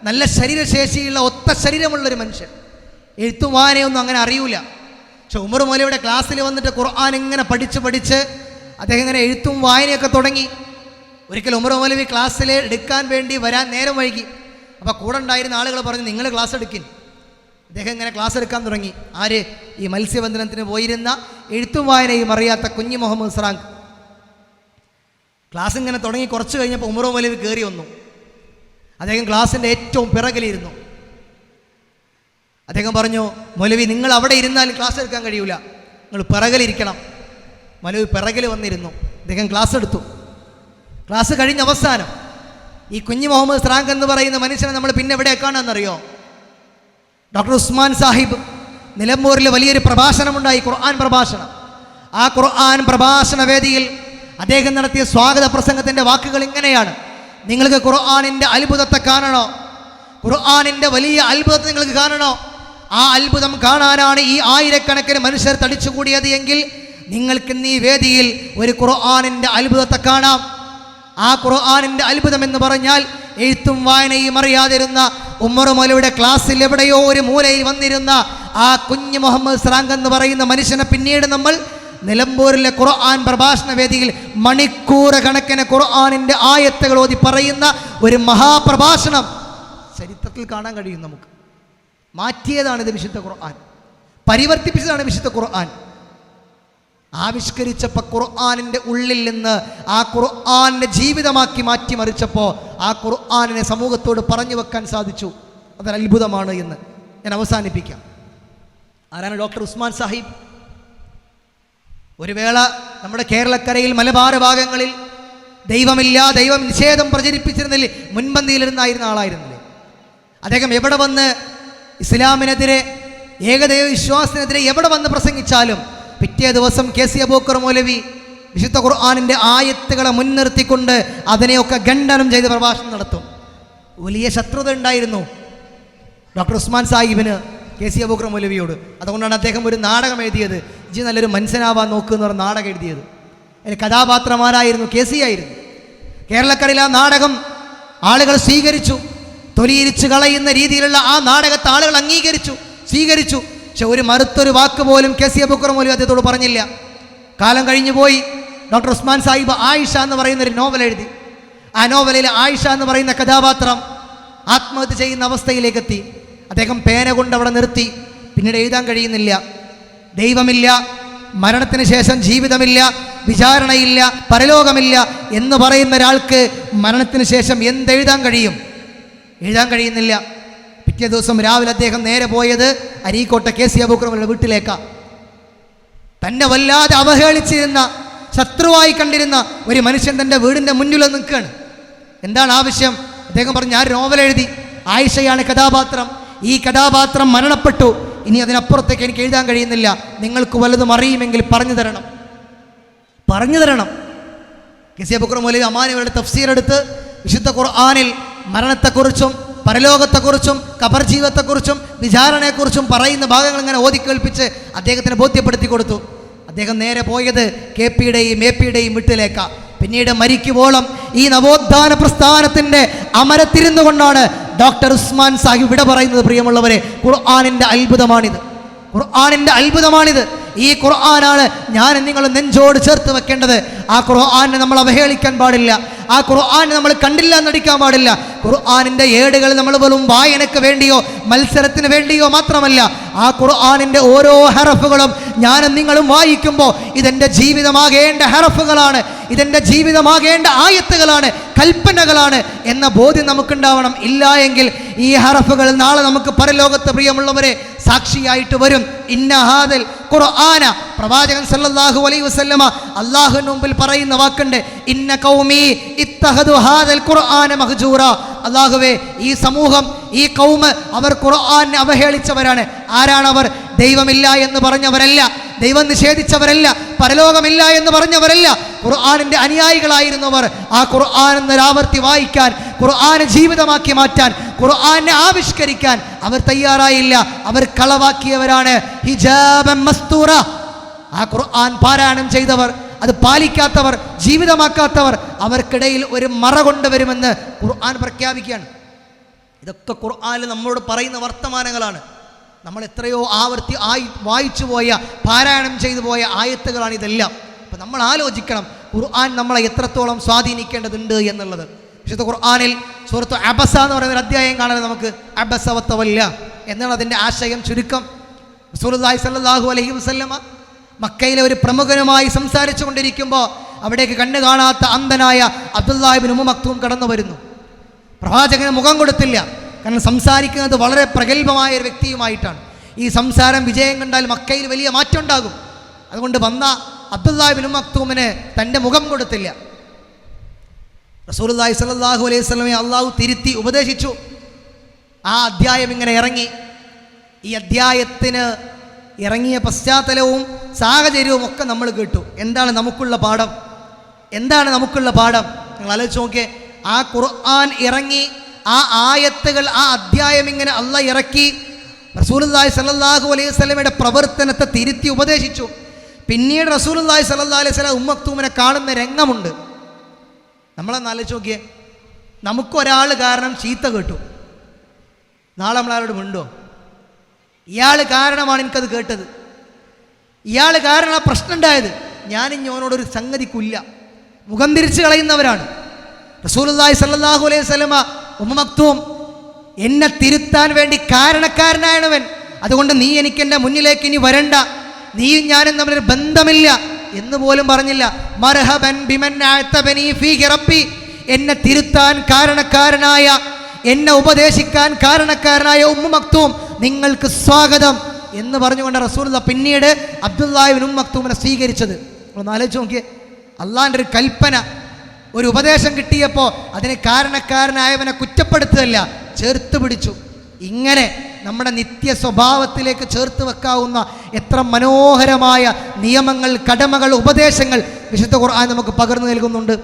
നല്ല ശരീരശേഷിയുള്ള ഒത്ത ശരീരമുള്ളൊരു മനുഷ്യൻ. എഴുത്തും വായനയൊന്നും അങ്ങനെ അറിയൂല. പക്ഷെ ഉമർ മൗലവിയുടെ ക്ലാസ്സിൽ വന്നിട്ട് ഖുർആൻ ഇങ്ങനെ പഠിച്ച് അദ്ദേഹം ഇങ്ങനെ എഴുത്തും വായനയൊക്കെ തുടങ്ങി. ഒരിക്കൽ ഉമർ മൗലവി ക്ലാസ്സിൽ എടുക്കാൻ വേണ്ടി വരാൻ നേരം വൈകി. അപ്പോൾ കൂടെ ഉണ്ടായിരുന്ന ആളുകൾ പറഞ്ഞു, നിങ്ങൾ ക്ലാസ് എടുക്കിൻ. അദ്ദേഹം ഇങ്ങനെ ക്ലാസ് എടുക്കാൻ തുടങ്ങി. ആര്? ഈ മത്സ്യബന്ധനത്തിന് പോയിരുന്ന എഴുത്തും വായനയും അറിയാത്ത കുഞ്ഞു മുഹമ്മദ് സ്രാങ്ക്. ക്ലാസ് ഇങ്ങനെ തുടങ്ങി കുറച്ച് കഴിഞ്ഞപ്പോൾ ഉമർ മൗലവി കയറി വന്നു. അദ്ദേഹം ക്ലാസ്സിൻ്റെ ഏറ്റവും പിറകിലിരുന്നു. അദ്ദേഹം പറഞ്ഞു, മൗലവി നിങ്ങൾ അവിടെ ഇരുന്നാലും ക്ലാസ് എടുക്കാൻ കഴിയൂല, നിങ്ങൾ പിറകിലിരിക്കണം. മൗലവി പിറകിൽ വന്നിരുന്നു. അദ്ദേഹം ക്ലാസ് എടുത്തു. ക്ലാസ് കഴിഞ്ഞ അവസാനം ഈ കുഞ്ഞു മുഹമ്മദ് സ്രാങ്ക് എന്ന് പറയുന്ന മനുഷ്യനെ നമ്മൾ പിന്നെ എവിടെ കാണാമെന്നറിയോ? ഡോക്ടർ ഉസ്മാൻ സാഹിബ് നിലമ്പൂരിൽ വലിയൊരു പ്രഭാഷണമുണ്ടായി, ഖുർആൻ പ്രഭാഷണം. ആ ഖുർആൻ പ്രഭാഷണ വേദിയിൽ അദ്ദേഹം നടത്തിയ സ്വാഗത പ്രസംഗത്തിൻ്റെ വാക്കുകൾ ഇങ്ങനെയാണ്: നിങ്ങൾക്ക് ഖുർആനിൻ്റെ അത്ഭുതത്തെ കാണണോ? ഖുർആനിൻ്റെ വലിയ അത്ഭുതത്തെ നിങ്ങൾക്ക് കാണണോ? ആ അത്ഭുതം കാണാനാണ് ഈ ആയിരക്കണക്കിന് മനുഷ്യർ തടിച്ചുകൂടിയത് എങ്കിൽ നിങ്ങൾക്ക് ഇന്ന് ഈ വേദിയിൽ ഒരു ഖുർആനിൻ്റെ അത്ഭുതത്തെ കാണാം. ആ ഖുർആനിൻ്റെ അത്ഭുതം എന്ന് പറഞ്ഞാൽ എഴുത്തും വായനയും അറിയാതിരുന്ന ഉമർ മൗലവിയുടെ ക്ലാസ്സിൽ എവിടെയോ ഒരു മൂലയിൽ വന്നിരുന്ന ആ കുഞ്ഞു മുഹമ്മദ് സ്രാങ്ക് എന്ന് പറയുന്ന മനുഷ്യനെ പിന്നീട് നമ്മൾ നിലമ്പൂരിലെ ഖുർആൻ പ്രഭാഷണ വേദിയിൽ മണിക്കൂർ കണക്കിന് ഖുർആനിൻ്റെ ആയത്തുകൾ ഓതി പറയുന്ന ഒരു മഹാപ്രഭാഷണം ചരിത്രത്തിൽ കാണാൻ കഴിയും നമുക്ക്. മാറ്റിയതാണിത് വിശുദ്ധ ഖുർആൻ, പരിവർത്തിപ്പിച്ചതാണ് വിശുദ്ധ ഖുർആൻ. ആവിഷ്കരിച്ചപ്പോൾ ഖുർആനിൻ്റെ ഉള്ളിൽ നിന്ന് ആ ഖുർആനിനെ ജീവിതമാക്കി മാറ്റിമറിച്ചപ്പോൾ ആ ഖുർആനിനെ സമൂഹത്തോട് പറഞ്ഞു വെക്കാൻ സാധിച്ചു. അതൊരു അത്ഭുതമാണ് എന്ന് ഞാൻ അവസാനിപ്പിക്കാം. ആരാണ്? ഡോക്ടർ ഉസ്മാൻ സാഹിബ്. ഒരു വേള നമ്മുടെ കേരളക്കരയിൽ മലബാർ ഭാഗങ്ങളിൽ ദൈവമില്ല, ദൈവം നിഷേധം പ്രചരിപ്പിച്ചിരുന്നില്ല, മുൻപന്തിയിലിരുന്നായിരുന്ന ആളായിരുന്നില്ലേ അദ്ദേഹം. എവിടെ വന്ന് ഇസ്ലാമിനെതിരെ, ഏകദൈവ വിശ്വാസത്തിനെതിരെ എവിടെ വന്ന് പ്രസംഗിച്ചാലും പിറ്റേ ദിവസം KC അബൂബക്കർ മൗലവി വിശുദ്ധ ഖുർആനിൻ്റെ ആയത്തുകളെ മുൻനിർത്തിക്കൊണ്ട് അതിനെയൊക്കെ ഖണ്ഡനം ചെയ്ത് പ്രഭാഷണം നടത്തും. വലിയ ശത്രുത ഉണ്ടായിരുന്നു ഡോക്ടർ ഉസ്മാൻ സാഹിബിന് KC അബൂബക്കർ മൗലവിയോട്. അതുകൊണ്ടാണ് അദ്ദേഹം ഒരു നാടകം എഴുതിയത്, ഇജി നല്ലൊരു മനുഷ്യനാവാൻ നോക്കുക എന്ന് പറഞ്ഞ നാടകം എഴുതിയത്. അതിന് കഥാപാത്രമാരായിരുന്നു KC ആയിരുന്നു. കേരളക്കരയിൽ ആ നാടകം ആളുകൾ സ്വീകരിച്ചു. തൊലിയിരിച്ച് കളയുന്ന രീതിയിലുള്ള ആ നാടകത്തെ ആളുകൾ അംഗീകരിച്ചു, സ്വീകരിച്ചു. പക്ഷെ ഒരു മറുത്തൊരു വാക്ക് പോലും KC അബൂബക്കർ മൗലവി അദ്ദേഹത്തോട് പറഞ്ഞില്ല. കാലം കഴിഞ്ഞു പോയി. ഡോക്ടർ ഉസ്മാൻ സാഹിബ് ആയിഷ എന്ന് പറയുന്നൊരു നോവൽ എഴുതി. ആ നോവലിൽ ആയിഷ എന്ന് പറയുന്ന കഥാപാത്രം ആത്മഹത്യ ചെയ്യുന്ന അവസ്ഥയിലേക്ക് എത്തി. അദ്ദേഹം പേന കൊണ്ട് അവിടെ നിർത്തി. പിന്നീട് എഴുതാൻ കഴിയുന്നില്ല. ദൈവമില്ല, മരണത്തിന് ശേഷം ജീവിതമില്ല, വിചാരണയില്ല, പരലോകമില്ല എന്ന് പറയുന്ന ഒരാൾക്ക് മരണത്തിന് ശേഷം എന്തെഴുതാൻ കഴിയും? എഴുതാൻ കഴിയുന്നില്ല. പിറ്റേ ദിവസം രാവിലെ അദ്ദേഹം നേരെ പോയത് അരീക്കോട്ട KC അബൂബക്കർ മൗലവിയുടെ വീട്ടിലേക്കാണ്. തന്നെ വല്ലാതെ അവഹേളിച്ചിരുന്ന, ശത്രുവായി കണ്ടിരുന്ന ഒരു മനുഷ്യൻ തൻ്റെ വീടിൻ്റെ മുന്നിൽ നിൽക്കുകയാണ്. എന്താണ് ആവശ്യം? അദ്ദേഹം പറഞ്ഞു, ഞാൻ നോവൽ എഴുതി, ആയിഷയാണ് കഥാപാത്രം, ഈ കഥാപാത്രം മരണപ്പെട്ടു, ഇനി അതിനപ്പുറത്തേക്ക് എനിക്ക് എഴുതാൻ കഴിയുന്നില്ല, നിങ്ങൾക്ക് വല്ലതും അറിയുമെങ്കിൽ പറഞ്ഞു തരണം, പറഞ്ഞു തരണം. KC അബൂബക്കർ മൗലവി അമാനികളുടെ തഫ്സീർ എടുത്ത് വിശുദ്ധ ഖുർആനിൽ മരണത്തെക്കുറിച്ചും പരലോകത്തെക്കുറിച്ചും ഖബർ ജീവിതത്തെക്കുറിച്ചും വിചാരണയെക്കുറിച്ചും പറയുന്ന ഭാഗങ്ങൾ ഇങ്ങനെ ഓതിക്കേൾപ്പിച്ച് അദ്ദേഹത്തിന് ബോധ്യപ്പെടുത്തി കൊടുത്തു. അദ്ദേഹം നേരെ പോയത് KP യുടെയും AP യുടെയും വീട്ടിലേക്കാണ്. പിന്നീട് മരിക്കുവോളം ഈ നവോത്ഥാന പ്രസ്ഥാനത്തിൻ്റെ അമരത്തിരുന്നു കൊണ്ടാണ് ഡോക്ടർ ഉസ്മാൻ സാഹിബ് വിട പറയുന്നത്. പ്രിയമുള്ളവരെ, ഖുർആനിൻ്റെ അത്ഭുതമാണിത്. ഖുർആനിൻ്റെ അത്ഭുതമാണിത്. ഈ ഖുർആനാണ് ഞാൻ നിങ്ങൾ നെഞ്ചോട് ചേർത്ത് വെക്കേണ്ടത്. ആ ഖുർആനെ നമ്മൾ അവഹേളിക്കാൻ പാടില്ല. ആ ഖുർആനെ നമ്മൾ കണ്ടില്ല എന്നടിക്കാൻ പാടില്ല. ഖുർആനിൻ്റെ ഏടുകൾ നമ്മൾ വെറും വായനയ്ക്ക് വേണ്ടിയോ മത്സരത്തിന് വേണ്ടിയോ മാത്രമല്ല, ആ ഖുർആനിൻ്റെ ഓരോ ഹറഫുകളും ഞാനും നിങ്ങളും വായിക്കുമ്പോൾ ഇതെൻ്റെ ജീവിതമാകേണ്ട ഹറഫുകളാണ്, ഇതെൻ്റെ ജീവിതമാകേണ്ട ആയത്തുകളാണ്, കൽപ്പനകളാണ് എന്ന ബോധ്യം നമുക്കുണ്ടാവണം. ഇല്ല എങ്കിൽ ഈ ഹറഫുകൾ നാളെ നമുക്ക് പരലോകത്ത് പ്രിയമുള്ളവരെ സാക്ഷിയായിട്ട് വരും. ഇന്ന ഹാദൽ ഖുർആന, പ്രവാചകൻ സല്ലല്ലാഹു അലൈഹി വസല്ലമ അല്ലാഹുവിന് മുമ്പിൽ പറയുന്ന വാക്കുണ്ട്, ഇന്ന ഖൗമി ഇത്തഖദു ഹാദൽ ഖുർആന മഹ്ജൂറ. അല്ലാഹുവേ, ഈ സമൂഹം, ഈ ഖൗമ് അവർ ഖുർആനെ അവഹേളിച്ചവരാണ്. ആരാണവർ? ദൈവമില്ല എന്ന് പറഞ്ഞവരല്ല, ദൈവം നിഷേധിച്ചവരല്ല, പരലോകമില്ല എന്ന് പറഞ്ഞവരല്ല, ഖുർആനിൻ്റെ അനുയായികളായിരുന്നവർ. ആ ഖുർആൻ എന്നൊരാവർത്തി വായിക്കാൻ, ഖുർആനെ ജീവിതമാക്കി മാറ്റാൻ, ഖുർആനെ ആവിഷ്കരിക്കാൻ അവർ തയ്യാറായില്ല. അവർ കളവാക്കിയവരാണ്. ഹിജാബൻ മസ്തൂറ, ആ ഖുർആൻ പാരായണം ചെയ്തവർ, അത് പാലിക്കാത്തവർ, ജീവിതമാക്കാത്തവർ, അവർക്കിടയിൽ ഒരു മറ കൊണ്ടുവരുമെന്ന് ഖുർആൻ പ്രഖ്യാപിക്കുകയാണ്. ഇതൊക്കെ ഖുർആനിൽ നമ്മളോട് പറയുന്ന വർത്തമാനങ്ങളാണ്. നമ്മൾ എത്രയോ ആവർത്തി വായിച്ചു പോയ, പാരായണം ചെയ്തു പോയ ആയത്തുകളാണ് ഇതെല്ലാം. അപ്പം നമ്മൾ ആലോചിക്കണം ഖുർആൻ നമ്മളെ എത്രത്തോളം സ്വാധീനിക്കേണ്ടതുണ്ട് എന്നുള്ളത്. വിശുദ്ധ ഖുർആനിൽ സൂറത്ത് അബസ എന്ന് പറയുന്ന ഒരു അധ്യായം കാണാൻ നമുക്ക്. അബസ വത്തവല്ല എന്നാണ് അതിൻ്റെ ആശയം, ചുരുക്കം. റസൂലുള്ളാഹി സ്വല്ലല്ലാഹു അലൈഹി വസല്ലമ മക്കയിലെ ഒരു പ്രമുഖനുമായി സംസാരിച്ചു കൊണ്ടിരിക്കുമ്പോൾ അവിടേക്ക് കണ്ണ് കാണാത്ത അന്ധനായ അബ്ദുല്ലാഹി ഇബ്നു ഉമ്മ മക്തൂം കടന്നു വരുന്നു. പ്രവാചകന് മുഖം കൊടുത്തില്ല, കാരണം സംസാരിക്കുന്നത് വളരെ പ്രഗത്ഭമായ ഒരു വ്യക്തിയുമായിട്ടാണ്. ഈ സംസാരം വിജയം കണ്ടാൽ മക്കയിൽ വലിയ മാറ്റം ഉണ്ടാകും. അതുകൊണ്ട് വന്ന അബ്ദുല്ലാഹി ഇബ്നു ഉമ്മ മക്തൂമിന് തൻ്റെ മുഖം കൊടുത്തില്ല. റസൂലുള്ളാഹി സ്വല്ലല്ലാഹു അലൈഹി വസല്ലമയെ അള്ളാഹു തിരുത്തി ഉപദേശിച്ചു. ആ അധ്യായം ഇങ്ങനെ ഇറങ്ങി. ഈ അധ്യായത്തിന് ഇറങ്ങിയ പശ്ചാത്തലവും സാഹചര്യവും ഒക്കെ നമ്മൾ കേട്ടു. എന്താണ് നമുക്കുള്ള പാഠം? എന്താണ് നമുക്കുള്ള പാഠം? നിങ്ങൾ ആലോചിച്ച് നോക്കിയേ. ആ ഖുർആൻ ഇറങ്ങി, ആ ആയത്തുകൾ, ആ അധ്യായം ഇങ്ങനെ അള്ളാഹ് ഇറക്കി. റസൂലുള്ളാഹി സ്വല്ലല്ലാഹു അലൈഹി വസല്ലമയുടെ പ്രവർത്തനത്തെ തിരുത്തി ഉപദേശിച്ചു. പിന്നീട് റസൂലുള്ളാഹി സ്വല്ലല്ലാഹു അലൈഹി വസല്ലം ഉമ്മ മക്തൂമിനെ കാണുന്ന രംഗമുണ്ട്. നമ്മളൊന്ന് ആലോചിച്ച് നോക്കിയേ. നമുക്കൊരാൾ കാരണം ചീത്ത കേട്ടു, നാളെ നമ്മളാരോട് മിണ്ടോ? ഇയാൾ കാരണമാണ് എനിക്കത് കേട്ടത്, ഇയാൾ കാരണം ആ പ്രശ്നം ഉണ്ടായത്, ഞാനിഞ്ഞോനോടൊരു സംഗതിക്കില്ല, മുഖം തിരിച്ചു കളയുന്നവരാണ്. റസൂലുള്ളാഹി സ്വല്ലല്ലാഹു അലൈഹി വസല്ലമ ഉമ്മ മക്തൂം എന്നെ തിരുത്താൻ വേണ്ടി കാരണക്കാരനായവൻ, അതുകൊണ്ട് നീ എനിക്ക് എൻ്റെ മുന്നിലേക്ക് ഇനി വരണ്ട, നീയും ഞാനും തമ്മിലൊരു ബന്ധമില്ല എന്ന് പോലും പറഞ്ഞില്ല. മർഹബൻ ബിമൻ അഅതബനി ഫീഹി റബ്ബി, എന്നെ തിരുത്താൻ കാരണക്കാരനായ, എന്നെ ഉപദേശിക്കാൻ കാരണക്കാരനായ ഉമ്മ മക്തൂം നിങ്ങൾക്ക് സ്വാഗതം എന്ന് പറഞ്ഞുകൊണ്ട് റസൂലുള്ളാഹി പിന്നീട് അബ്ദുല്ലാഹി ഇബ്നു ഉമ്മ മക്തൂമിനെ സ്വീകരിച്ചത്. ഒന്ന് ആലോചിച്ച് നോക്കിയേ. അള്ളാഹിൻ്റെ ഒരു കൽപ്പന, ഒരു ഉപദേശം കിട്ടിയപ്പോൾ അതിന് കാരണക്കാരനായവനെ കുറ്റപ്പെടുത്തുകയല്ല, ചേർത്ത് പിടിച്ചു. ഇങ്ങനെ നമ്മുടെ നിത്യ സ്വഭാവത്തിലേക്ക് ചേർത്ത് വെക്കാവുന്ന എത്ര മനോഹരമായ നിയമങ്ങൾ, കടമകൾ, ഉപദേശങ്ങൾ വിശുദ്ധ ഖുർആൻ നമുക്ക് പകർന്നു നൽകുന്നുണ്ട്.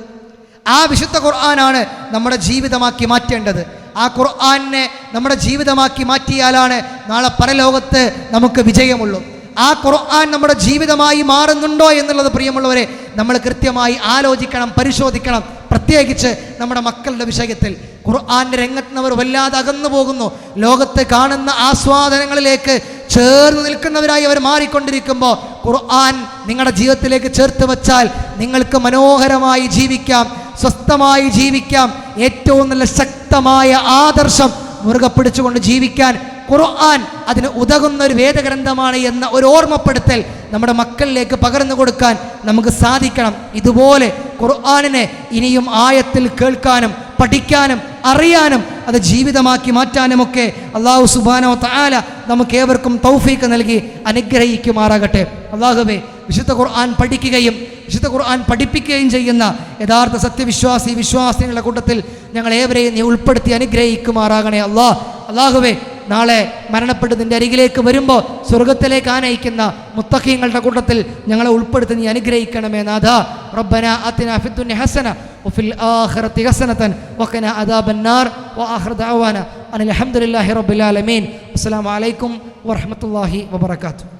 ആ വിശുദ്ധ ഖുർആനാണ് നമ്മുടെ ജീവിതമാക്കി മാറ്റേണ്ടത്. ആ ഖുർആനെ നമ്മുടെ ജീവിതമാക്കി മാറ്റിയാലാണ് നാളെ പരലോകത്ത് നമുക്ക് വിജയമുള്ളൂ. ആ ഖുർആൻ നമ്മുടെ ജീവിതമായി മാറുന്നുണ്ടോ എന്നുള്ളത് പ്രിയമുള്ളവരെ നമ്മൾ കൃത്യമായി ആലോചിക്കണം, പരിശോധിക്കണം. പ്രത്യേകിച്ച് നമ്മുടെ മക്കളുടെ വിഷയത്തിൽ ഖുർആന്റെ രംഗത്തുനിന്നവർ വല്ലാതെ അകന്നു പോകുന്നു. ലോകത്ത് കാണുന്ന ആസ്വാദനങ്ങളിലേക്ക് ചേർന്ന് നിൽക്കുന്നവരായി അവർ മാറിക്കൊണ്ടിരിക്കുമ്പോൾ ഖുർആൻ നിങ്ങളുടെ ജീവിതത്തിലേക്ക് ചേർത്ത് വെച്ചാൽ നിങ്ങൾക്ക് മനോഹരമായി ജീവിക്കാം, സ്വസ്ഥമായി ജീവിക്കാം. ഏറ്റവും നല്ല ശക്തമായ ആദർശം മുറുകെ പിടിച്ചുകൊണ്ട് ജീവിക്കാൻ ഖുർആൻ അതിന് ഉതകുന്ന ഒരു വേദഗ്രന്ഥമാണ് എന്ന ഒരു ഓർമ്മപ്പെടുത്തൽ നമ്മുടെ മക്കളിലേക്ക് പകർന്നു കൊടുക്കാൻ നമുക്ക് സാധിക്കണം. ഇതുപോലെ ഖുർആനിനെ ഇനിയും ആയത്തിൽ കേൾക്കാനും പഠിക്കാനും അറിയാനും അത് ജീവിതമാക്കി മാറ്റാനുമൊക്കെ അല്ലാഹു സുബ്ഹാനഹു വ തആല നമുക്ക് ഏവർക്കും തൗഫീഖ് നൽകി അനുഗ്രഹിക്കുമാറാകട്ടെ. അല്ലാഹുവേ, വിശുദ്ധ ഖുർആൻ പഠിക്കുകയും വിശുദ്ധ ഖുർആൻ പഠിപ്പിക്കുകയും ചെയ്യുന്ന യഥാർത്ഥ വിശ്വാസികളുടെ കൂട്ടത്തിൽ ഞങ്ങൾ ഏവരെയും നീ ഉൾപ്പെടുത്തി അനുഗ്രഹിക്കുമാറാകണേ. അല്ലാഹുവേ, നാളെ മരണപ്പെട്ട് നിന്റെ അരികിലേക്ക് വരുമ്പോൾ സ്വർഗത്തിലേക്ക് ആനയിക്കുന്ന മുത്തഖീങ്ങളുടെ കൂട്ടത്തിൽ ഞങ്ങളെ ഉൾപ്പെടുത്തി നീ അനുഗ്രഹിക്കണമേ നാഥ. റബ്ബനാ ആതിനാ ഫിദ്ദുനിയ ഹസന വഫിൽ ആഖിറതി ഹസനതൻ വഖിനാ അദാബന്നാർ വആഖിറു ദഅവാന അനിൽ ഹംദുലില്ലാഹി റബ്ബിൽ ആലമീൻ. അസ്സലാമു അലൈക്കും വറഹ്മത്തുള്ളാഹി വബറകാതുഹു.